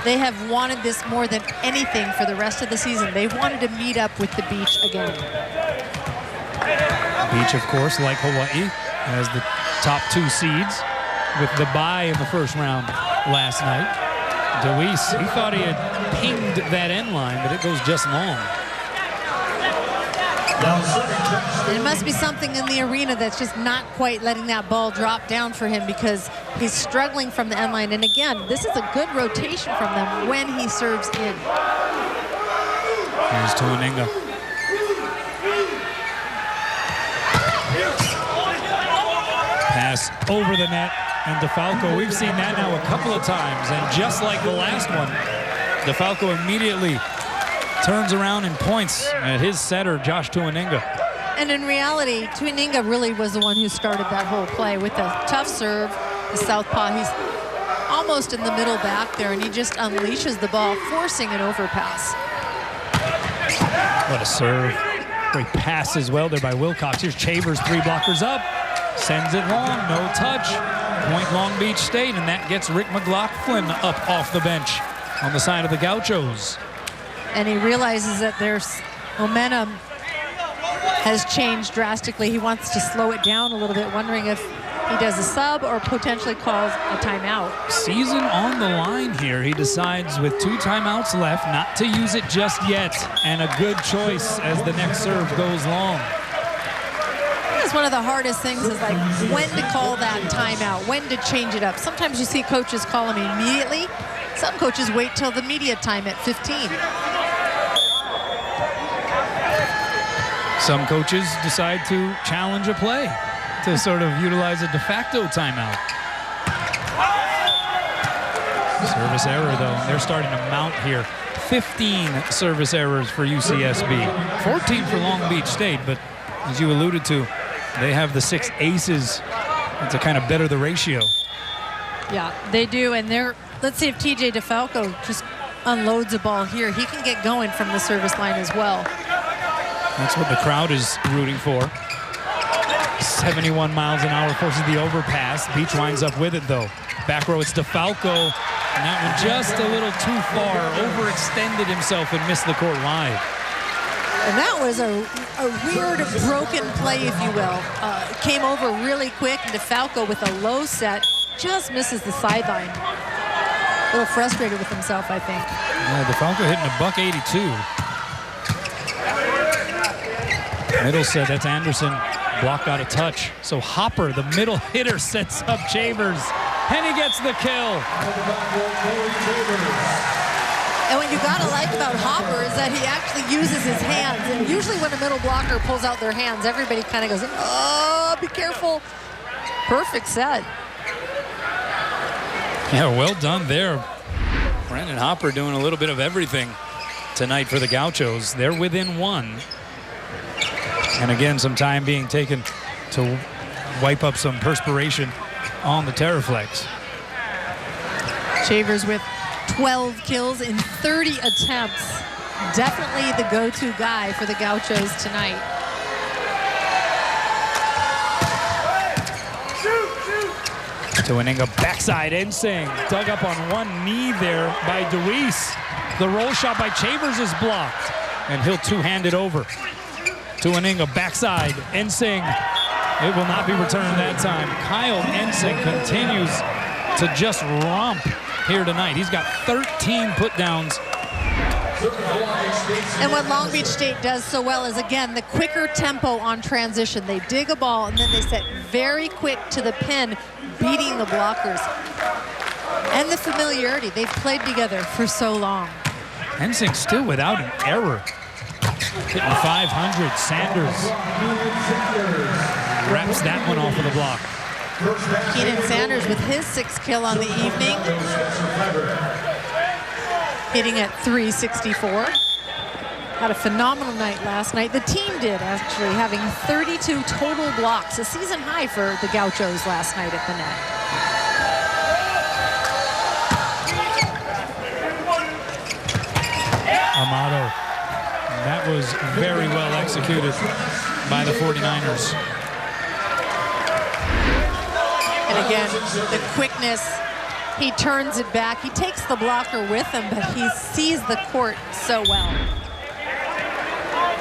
They have wanted this more than anything for the rest of the season. They wanted to meet up with the Beach again. Beach, of course, like Hawaii, has the top 2 seeds with the bye in the first round last night. DeWeese, he thought he had pinged that end line, but it goes just long. There must be something in the arena that's just not quite letting that ball drop down for him, because he's struggling from the end line. And again, this is a good rotation from them when he serves in. Here's Tuaninga. pass over the net. And DeFalco, we've seen that now a couple of times. And just like the last one, DeFalco immediately turns around and points at his setter, Josh Tuaninga. And in reality, Tuaninga really was the one who started that whole play with the tough serve, the southpaw. He's almost in the middle back there, and he just unleashes the ball, forcing an overpass. What a serve. Great pass as well there by Wilcox. Here's Shavers, 3 blockers up. Sends it long, no touch. Point Long Beach State, and that gets Rick McLaughlin up off the bench on the side of the Gauchos. And he realizes that there's momentum has changed drastically. He wants to slow it down a little bit, wondering if he does a sub or potentially calls a timeout. Season on the line here. He decides with 2 timeouts left not to use it just yet, and a good choice as the next serve goes long. That's one of the hardest things is like when to call that timeout, when to change it up. Sometimes you see coaches call them immediately. Some coaches wait till the media time at 15. Some coaches decide to challenge a play to sort of utilize a de facto timeout. Service error, though. They're starting to mount here. 15 service errors for UCSB. 14 for Long Beach State, but as you alluded to, they have the 6 aces to kind of better the ratio. Yeah, they do, and let's see if TJ DeFalco just unloads a ball here. He can get going from the service line as well. That's what the crowd is rooting for. 71 miles an hour forces the overpass. Beach winds up with it, though. Back row, it's DeFalco. And that one just a little too far. Overextended himself and missed the court wide. And that was a weird broken play, if you will. Came over really quick, and DeFalco with a low set just misses the sideline. A little frustrated with himself, I think. Yeah, DeFalco hitting a .182. Middle set, that's Anderson. Blocked out a touch. So Hopper, the middle hitter, sets up Chambers. And he gets the kill. And what you gotta like about Hopper is that he actually uses his hands. And usually when a middle blocker pulls out their hands, everybody kind of goes, oh, be careful. Perfect set. Yeah, well done there. Brandon Hopper doing a little bit of everything tonight for the Gauchos. They're within 1. And again, some time being taken to wipe up some perspiration on the Terraflex. Shavers with 12 kills in 30 attempts. Definitely the go-to guy for the Gauchos tonight. Tuaninga backside Ensing. Dug up on one knee there by DeWeese. The roll shot by Chambers is blocked. And he'll two-hand it over. Tuaninga backside, Ensing. It will not be returned that time. Kyle Ensing continues to just romp here tonight. He's got 13 put-downs. And what Long Beach State does so well is, again, the quicker tempo on transition. They dig a ball, and then they set very quick to the pin, beating the blockers. And the familiarity. They've played together for so long. Ensing still without an error. Hitting 500. Sanders wraps that one off of the block. Keenan Sanders with his 6th kill on the evening. Hitting at 364. Had a phenomenal night last night. The team did, actually, having 32 total blocks. A season high for the Gauchos last night at the net. Amato. That was very well executed by the 49ers. And again, the quickness, he turns it back. He takes the blocker with him, but he sees the court so well.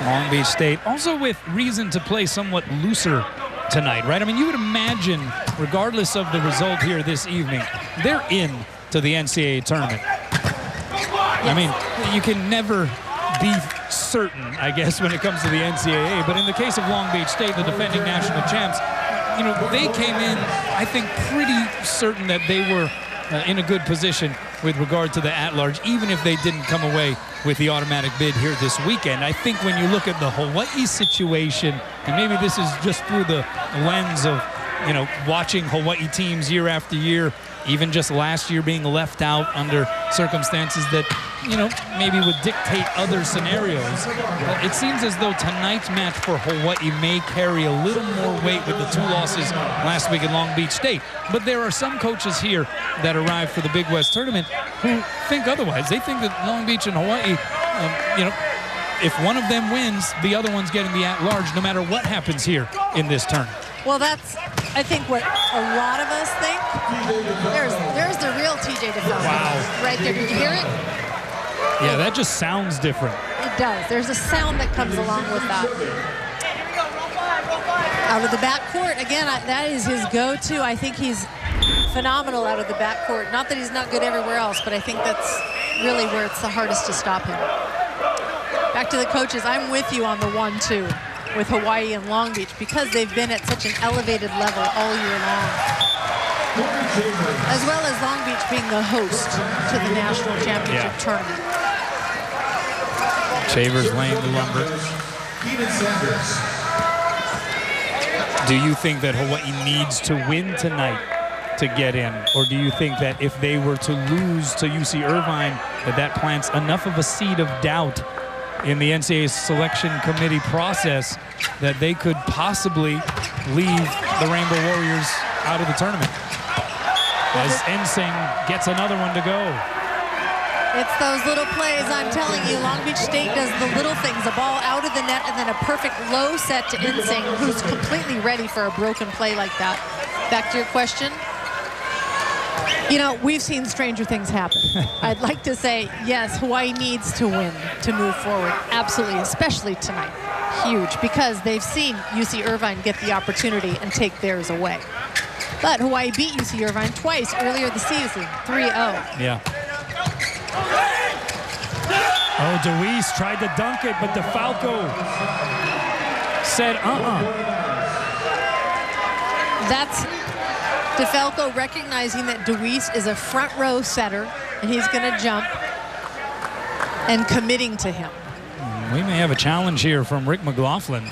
Long Beach State also with reason to play somewhat looser tonight, right? I mean, you would imagine, regardless of the result here this evening, they're in to the NCAA tournament. Yes. I mean, you can never be certain, I guess, when it comes to the NCAA. But in the case of Long Beach State, the defending national champs, you know, they came in, I think, pretty certain that they were in a good position with regard to the at-large, even if they didn't come away with the automatic bid here this weekend. I think when you look at the Hawaii situation, and maybe this is just through the lens of watching Hawaii teams year after year, even just last year being left out under circumstances that, maybe would dictate other scenarios. But it seems as though tonight's match for Hawaii may carry a little more weight with the 2 losses last week at Long Beach State. But there are some coaches here that arrived for the Big West tournament who think otherwise. They think that Long Beach and Hawaii, if one of them wins, the other one's getting the at-large no matter what happens here in this tournament. Well, that's, I think, what a lot of us think. There's the real TJ DeFalco. Wow. Right there. Did you hear it? Yeah, that just sounds different. It does. There's a sound that comes along with that. Out of the backcourt, again, that is his go-to. I think he's phenomenal out of the backcourt. Not that he's not good everywhere else, but I think that's really where it's the hardest to stop him. Back to the coaches. I'm with you on the 1-2 with Hawaii and Long Beach because they've been at such an elevated level all year long. As well as Long Beach being the host to the national championship tournament. Shavers laying the lumber. Keenan Sanders. Do you think that Hawaii needs to win tonight to get in? Or do you think that if they were to lose to UC Irvine, that plants enough of a seed of doubt in the NCAA selection committee process that they could possibly leave the Rainbow Warriors out of the tournament? As Ensing gets another one to go. It's those little plays, I'm telling you. Long Beach State does the little things, a ball out of the net and then a perfect low set to Ensing, who's completely ready for a broken play like that. Back to your question. We've seen stranger things happen. I'd like to say, yes, Hawaii needs to win to move forward. Absolutely, especially tonight. Huge, because they've seen UC Irvine get the opportunity and take theirs away. But Hawaii beat UC Irvine twice earlier this season, 3-0. Yeah. Oh, DeWeese tried to dunk it, but DeFalco said, That's DeFalco recognizing that DeWeese is a front row setter and he's going to jump and committing to him. We may have a challenge here from Rick McLaughlin.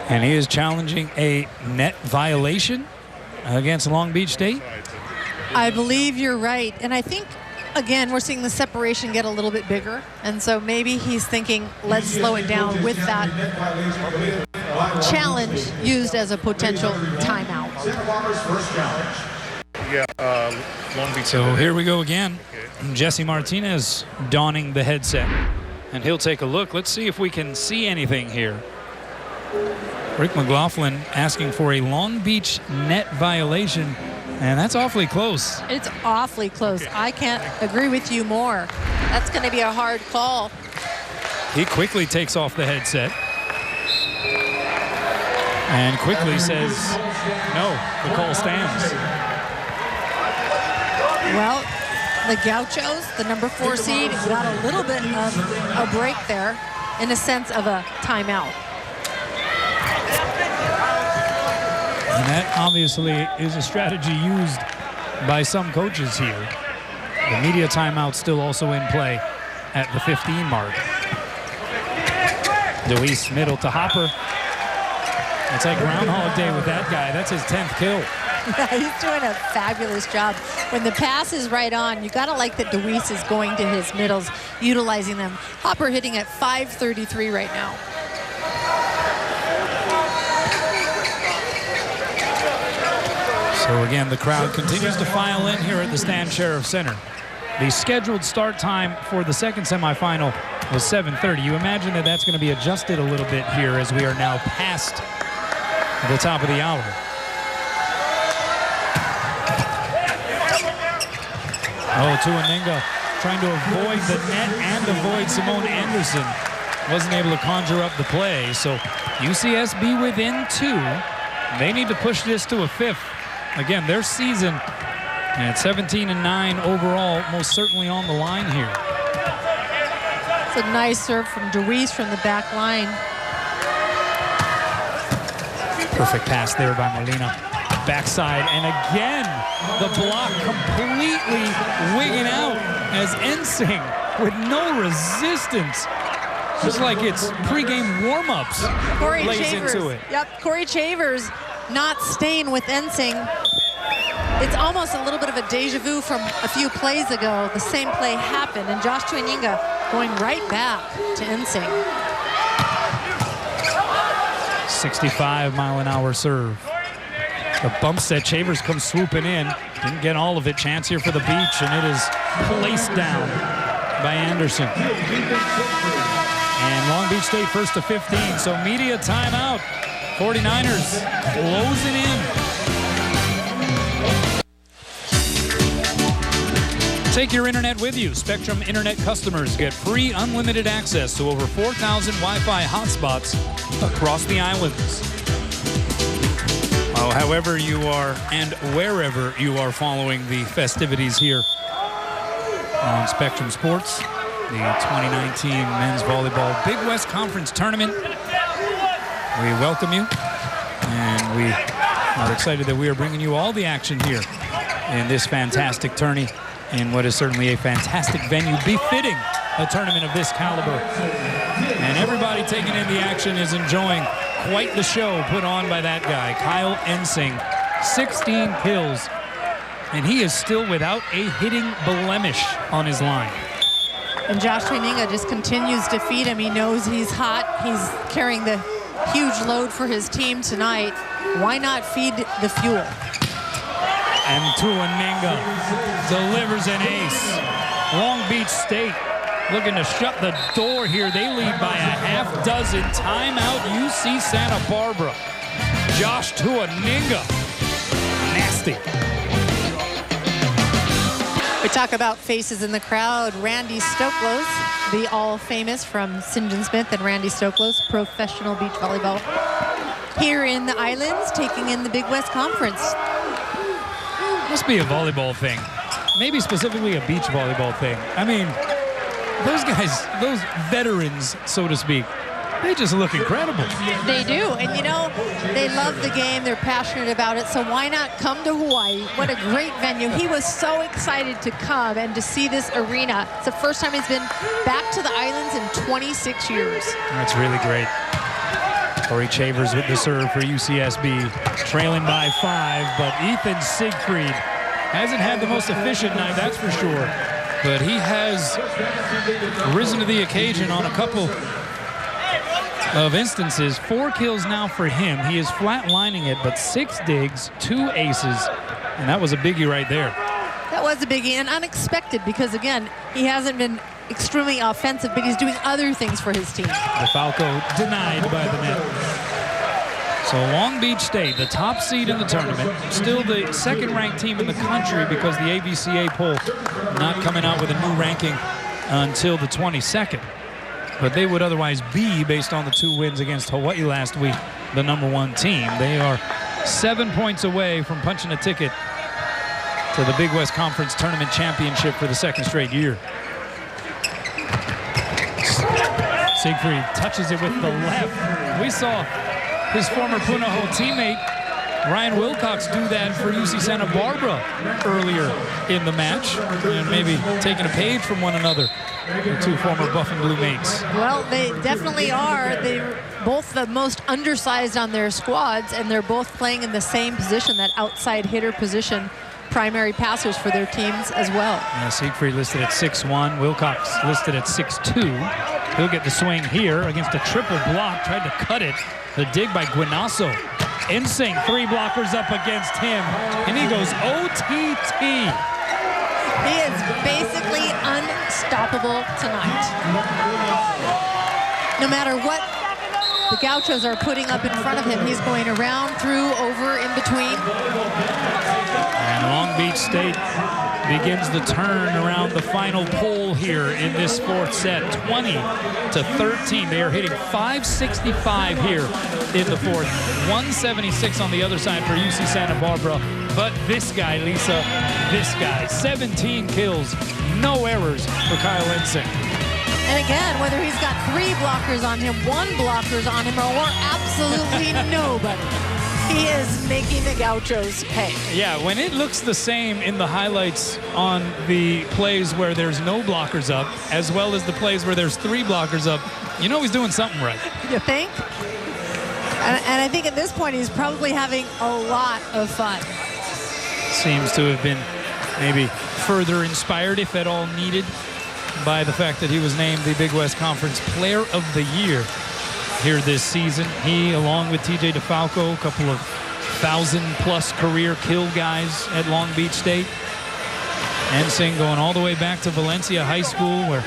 And he is challenging a net violation against Long Beach State. I believe you're right. And I think, again, we're seeing the separation get a little bit bigger. And so maybe he's thinking, let's slow it down with that challenge used as a potential timeout. Long Beach. So here we go again. Jesse Martinez donning the headset. And he'll take a look. Let's see if we can see anything here. Rick McLaughlin asking for a Long Beach net violation, and that's awfully close. It's awfully close. I can't agree with you more. That's going to be a hard call. He quickly takes off the headset and quickly says, no, the call stands. Well, the Gauchos, the number 4 seed, got a little bit of a break there in a sense of a timeout. And that obviously is a strategy used by some coaches here. The media timeout still also in play at the 15 mark. Deweese middle to Hopper. It's like Groundhog Day with that guy. That's his 10th kill. Yeah, he's doing a fabulous job. When the pass is right on, you gotta like that Deweese is going to his middles, utilizing them. Hopper hitting at .533 right now. So again, the crowd continues to file in here at the Stan Sheriff Center. The scheduled start time for the second semifinal was 7:30. You imagine that that's going to be adjusted a little bit here as we are now past the top of the hour. Oh, Tuanenga trying to avoid the net and avoid Simone Anderson. Wasn't able to conjure up the play. So UCSB within 2. They need to push this to a 5th. Again, their season at 17-9 overall, most certainly on the line here. It's a nice serve from Deweese from the back line. Perfect pass there by Molina. Backside, and again, the block completely wigging out as Ensing with no resistance. Just like it's pregame warm-ups. Cory lays Shavers. into it. Yep, Cory Shavers not staying with Ensing. It's almost a little bit of a deja vu from a few plays ago. The same play happened, and Josh Tuininga going right back to Ensing. 65-mile-an-hour serve. The bump set, Shavers comes swooping in. Didn't get all of it. Chance here for the Beach, and it is placed down by Anderson. And Long Beach State first to 15, so media timeout. 49ers closing in. Take your internet with you. Spectrum Internet customers get free unlimited access to over 4,000 Wi-Fi hotspots across the islands. Oh, however you are and wherever you are following the festivities here on Spectrum Sports, the 2019 Men's Volleyball Big West Conference Tournament. We welcome you, and we are excited that we are bringing you all the action here in this fantastic tourney in what is certainly a fantastic venue befitting a tournament of this caliber. And everybody taking in the action is enjoying quite the show put on by that guy, Kyle Ensing. 16 kills, and he is still without a hitting blemish on his line. And Josh Tuininga just continues to feed him. He knows he's hot. He's carrying the huge load for his team tonight. Why not feed the fuel? And Tuininga delivers an ace. Long Beach State looking to shut the door here. They lead by a half dozen. Timeout, UC Santa Barbara. Josh Tuininga. Nasty. We talk about faces in the crowd. Randy Stoklos, the all-famous from St. John Smith, and Randy Stoklos, professional beach volleyball, here in the islands, taking in the Big West Conference. Must be a volleyball thing. Maybe specifically a beach volleyball thing. I mean, those guys, those veterans, so to speak, they just look incredible. They do, and you know, they love the game, they're passionate about it, so why not come to Hawaii? What a great venue. He was so excited to come and to see this arena. It's the first time he's been back to the islands in 26 years. That's really great. Cory Chambers with the serve for UCSB, trailing by 5, but Ethan Siegfried hasn't had the most efficient night, that's for sure. But he has risen to the occasion on a couple of instances. 4 kills now for him. He is flatlining it, but 6 digs, 2 aces, and that was a biggie right there. That was a biggie and unexpected because, again, he hasn't been extremely offensive, but he's doing other things for his team. DeFalco denied by the net. So Long Beach State, the top seed in the tournament, still the second-ranked team in the country because the AVCA poll not coming out with a new ranking until the 22nd. But they would otherwise be, based on the 2 wins against Hawaii last week, the #1 team. They are 7 points away from punching a ticket to the Big West Conference Tournament Championship for the 2nd straight year. Siegfried touches it with the left. We saw his former Punahou teammate Ryan Wilcox do that for UC Santa Barbara earlier in the match, and maybe taking a page from one another, the 2 former Buff and Blue mates. Well, they definitely are. They're both the most undersized on their squads, and they're both playing in the same position, that outside hitter position, primary passers for their teams as well. Yeah, Siegfried listed at 6'1", Wilcox listed at 6'2". He'll get the swing here against a triple block, tried to cut it. The dig by Guinasso. Ensing, 3 blockers up against him, and he goes OTT. He is basically unstoppable tonight. No matter what the Gauchos are putting up in front of him, he's going around, through, over, in between. And Long Beach State begins the turn around the final pole here in this 4th set, 20-13. They are hitting 565 here in the 4th, 176 on the other side for UC Santa Barbara. But this guy, Lisa, this guy, 17 kills, no errors for Kyle Ensing. And again, whether he's got 3 blockers on him, 1 blockers on him, or absolutely nobody, he is making the Gauchos pay. Yeah, when it looks the same in the highlights on the plays where there's no blockers up, as well as the plays where there's 3 blockers up, you know he's doing something right. You think? And I think at this point he's probably having a lot of fun. Seems to have been maybe further inspired, if at all needed, by the fact that he was named the Big West Conference Player of the Year here this season. He, along with TJ DeFalco, a couple of 1,000-plus career kill guys at Long Beach State. Ensing going all the way back to Valencia High School, where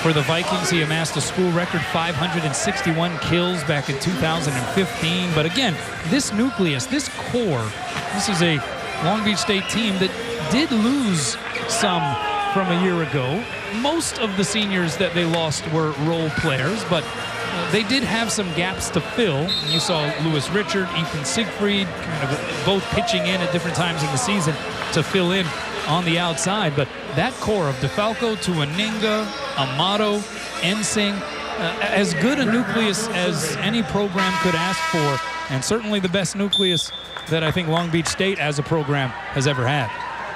for the Vikings he amassed a school record 561 kills back in 2015. But again, this nucleus, this core, this is a Long Beach State team that did lose some from a year ago. Most of the seniors that they lost were role players, but they did have some gaps to fill. You saw Lewis Richard, Ethan Siegfried, kind of both pitching in at different times in the season to fill in on the outside. But that core of DeFalco, Tuaninga, Amato, Ensing, as good a nucleus as any program could ask for, and certainly the best nucleus that I think Long Beach State as a program has ever had.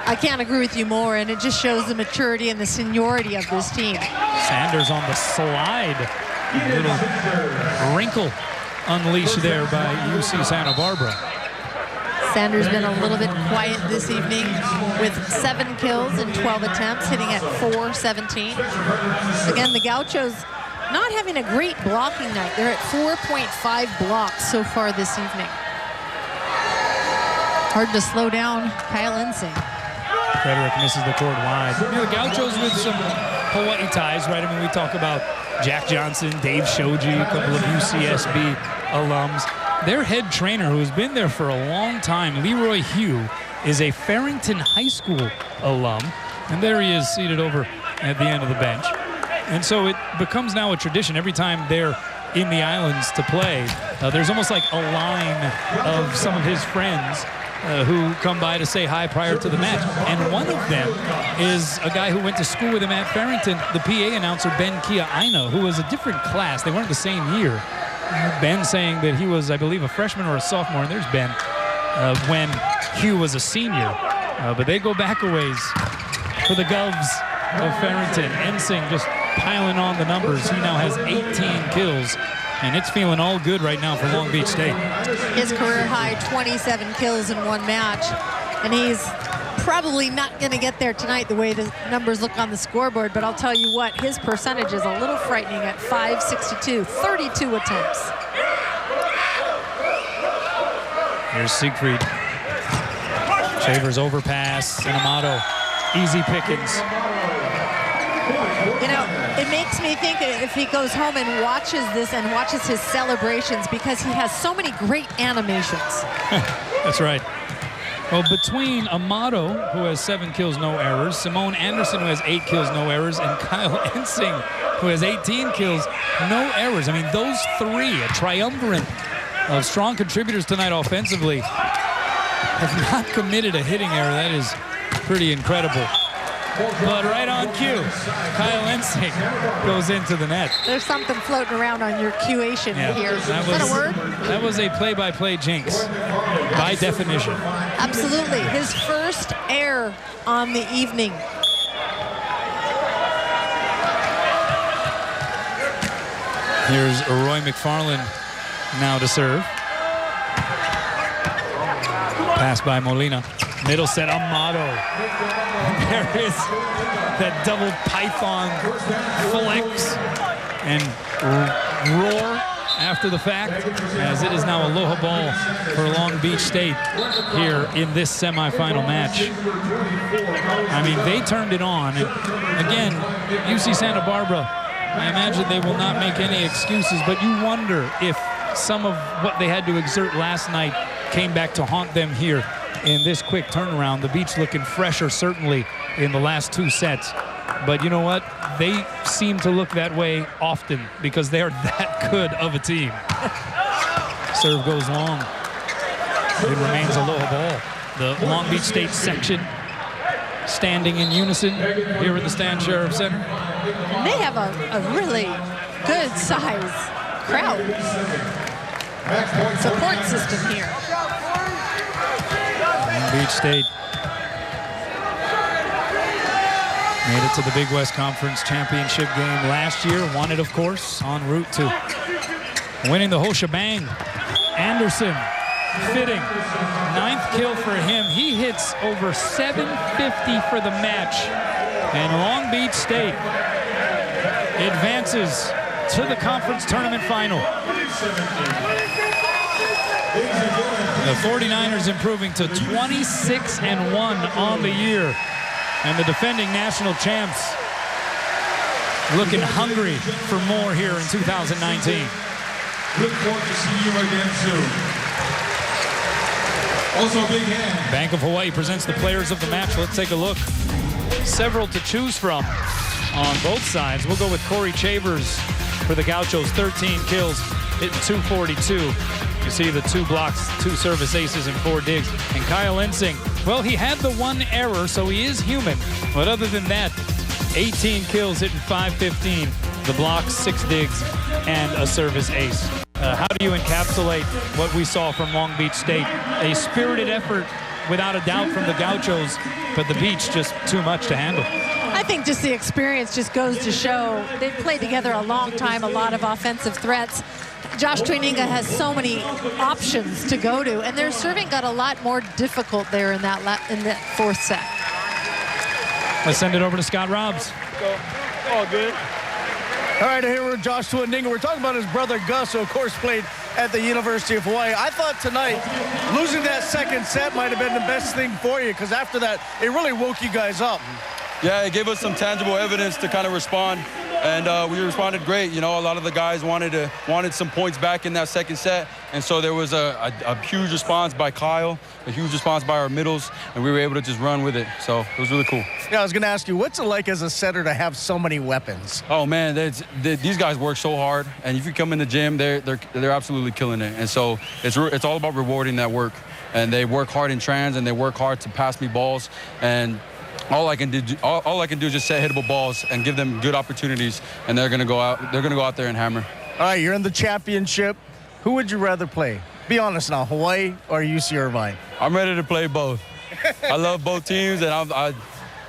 I can't agree with you more, and it just shows the maturity and the seniority of this team. Sanders on the slide. A little wrinkle unleashed there by UC Santa Barbara. Sanders been a little bit quiet this evening with 7 kills in 12 attempts, hitting at .417. Again, the Gauchos not having a great blocking night. They're at 4.5 blocks so far this evening. Hard to slow down Kyle Ensing. Frederick misses the court wide. You know, the Gauchos with some Hawaii ties, right? I mean, we talk about Jack Johnson, Dave Shoji, a couple of UCSB alums. Their head trainer, who has been there for a long time, Leroy Hugh, is a Farrington High School alum. And there he is seated over at the end of the bench. And so it becomes now a tradition every time they're in the islands to play. There's almost like a line of some of his friends who come by to say hi prior to the match. And one of them is a guy who went to school with him at Farrington, the PA announcer, Ben Kia Aina, who was a different class. They weren't the same year. Ben saying that he was, I believe, a freshman or a sophomore, and there's Ben, when Hugh was a senior. But they go back a ways for the Govs of Farrington. Ensing just piling on the numbers. He now has 18 kills. And it's feeling all good right now for Long Beach State. His career high, 27 kills in one match. And he's probably not going to get there tonight the way the numbers look on the scoreboard. But I'll tell you what, his percentage is a little frightening at .562, 32 attempts. Here's Siegfried. Shavers overpass, and Amato. Easy pickings. You know, it makes me think if he goes home and watches this and watches his celebrations, because he has so many great animations. That's right. Well, between Amato, who has 7 kills, no errors, Simone Anderson, who has 8 kills, no errors, and Kyle Ensing, who has 18 kills, no errors. I mean, those three, a triumvirate of strong contributors tonight offensively, have not committed a hitting error. That is pretty incredible. But right on cue, Kyle Ensing goes into the net. There's something floating around on your cuation here. Is that a word? That was a play-by-play jinx, by definition. Absolutely. His first error on the evening. Here's Roy McFarland now to serve. Pass by Molina. Middle set, Amato. There is that double python flex and roar after the fact, as it is now aloha ball for Long Beach State here in this semifinal match. I mean, they turned it on. And again, UC Santa Barbara, I imagine they will not make any excuses, but you wonder if some of what they had to exert last night came back to haunt them here in this quick turnaround. The Beach looking fresher, certainly, in the last 2 sets. But you know what? They seem to look that way often because they are that good of a team. Serve goes long. It remains aloha ball. The Long Beach State section standing in unison here at the Stan Sheriff Center. And they have a really good size crowd. Support system here. Long Beach State made it to the Big West Conference Championship game last year. Won it, of course, en route to winning the whole shebang. Anderson, fitting. 9th kill for him. He hits over 750 for the match. And Long Beach State advances to the conference tournament final. The 49ers improving to 26-1 on the year. And the defending national champs looking hungry for more here in 2019. Look forward to seeing you again soon. Also, big hand. Bank of Hawaii presents the players of the match. Let's take a look. Several to choose from on both sides. We'll go with Cory Chambers for the Gauchos. 13 kills, hitting 242. You see the 2 blocks, 2 service aces, and 4 digs. And Kyle Ensing, well, he had the 1 error, so he is human. But other than that, 18 kills, hitting 515. The blocks, 6 digs, and a service ace. How do you encapsulate what we saw from Long Beach State? A spirited effort, without a doubt, from the Gauchos, but the beach just too much to handle. I think just the experience just goes to show they've played together a long time, a lot of offensive threats. Josh Tuininga has so many options to go to, and their serving got a lot more difficult there in that 4th set. Let's send it over to Scott Robbs. All good. All right, here we're Josh Tuininga. We're talking about his brother Gus, who of course played at the University of Hawaii. I thought tonight losing that 2nd set might have been the best thing for you, because after that, it really woke you guys up. Yeah, it gave us some tangible evidence to kind of respond, and we responded great. You know, a lot of the guys wanted some points back in that 2nd set, and so there was a huge response by Kyle, a huge response by our middles, and we were able to just run with it. So it was really cool. Yeah, I was going to ask you, what's it like as a setter to have so many weapons? Oh man, these guys work so hard, and if you come in the gym, they're absolutely killing it. And so it's all about rewarding that work, and they work hard in trans, and they work hard to pass me balls, and all I can do is just set hittable balls and give them good opportunities, and they're gonna go out there and hammer. All right, you're in the championship. Who would you rather play? Be honest now, Hawaii or UC Irvine? I'm ready to play both. I love both teams, and I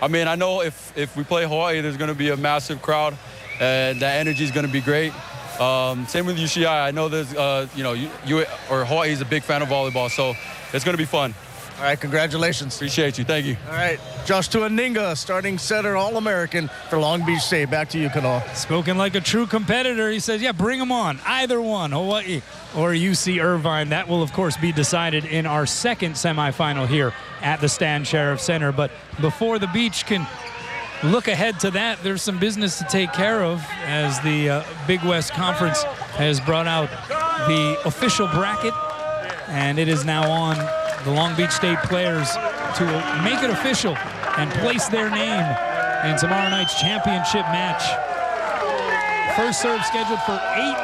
mean, I know if we play Hawaii, there's gonna be a massive crowd, and that energy is gonna be great. Same with UCI. I know there's, Hawaii is a big fan of volleyball, so it's gonna be fun. All right, congratulations. Appreciate you. Thank you. All right, Josh Tuininga, starting setter, All-American for Long Beach State. Back to you, Kano. Spoken like a true competitor. He says, yeah, bring them on. Either one, Hawaii or UC Irvine. That will, of course, be decided in our 2nd semifinal here at the Stan Sheriff Center. But before the beach can look ahead to that, there's some business to take care of, as the Big West Conference has brought out the official bracket, and it is now on the Long Beach State players to make it official and place their name in tomorrow night's championship match. First serve scheduled for 8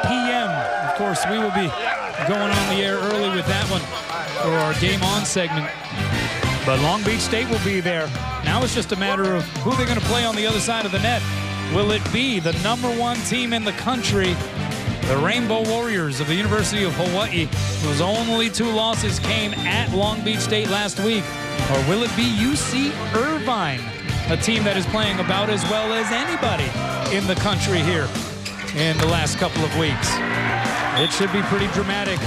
p.m. Of course, we will be going on the air early with that one for our Game On segment. But Long Beach State will be there. Now it's just a matter of who they're going to play on the other side of the net. Will it be the #1 team in the country, the Rainbow Warriors of the University of Hawaii, whose only 2 losses came at Long Beach State last week? Or will it be UC Irvine, a team that is playing about as well as anybody in the country here in the last couple of weeks? It should be pretty dramatic,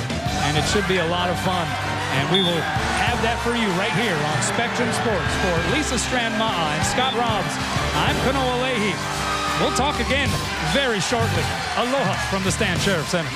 and it should be a lot of fun. And we will have that for you right here on Spectrum Sports. For Lisa Strand-Ma'a and Scott Robbs, I'm Kanoa Leahy. We'll talk again very shortly. Aloha from the Stan Sheriff Center.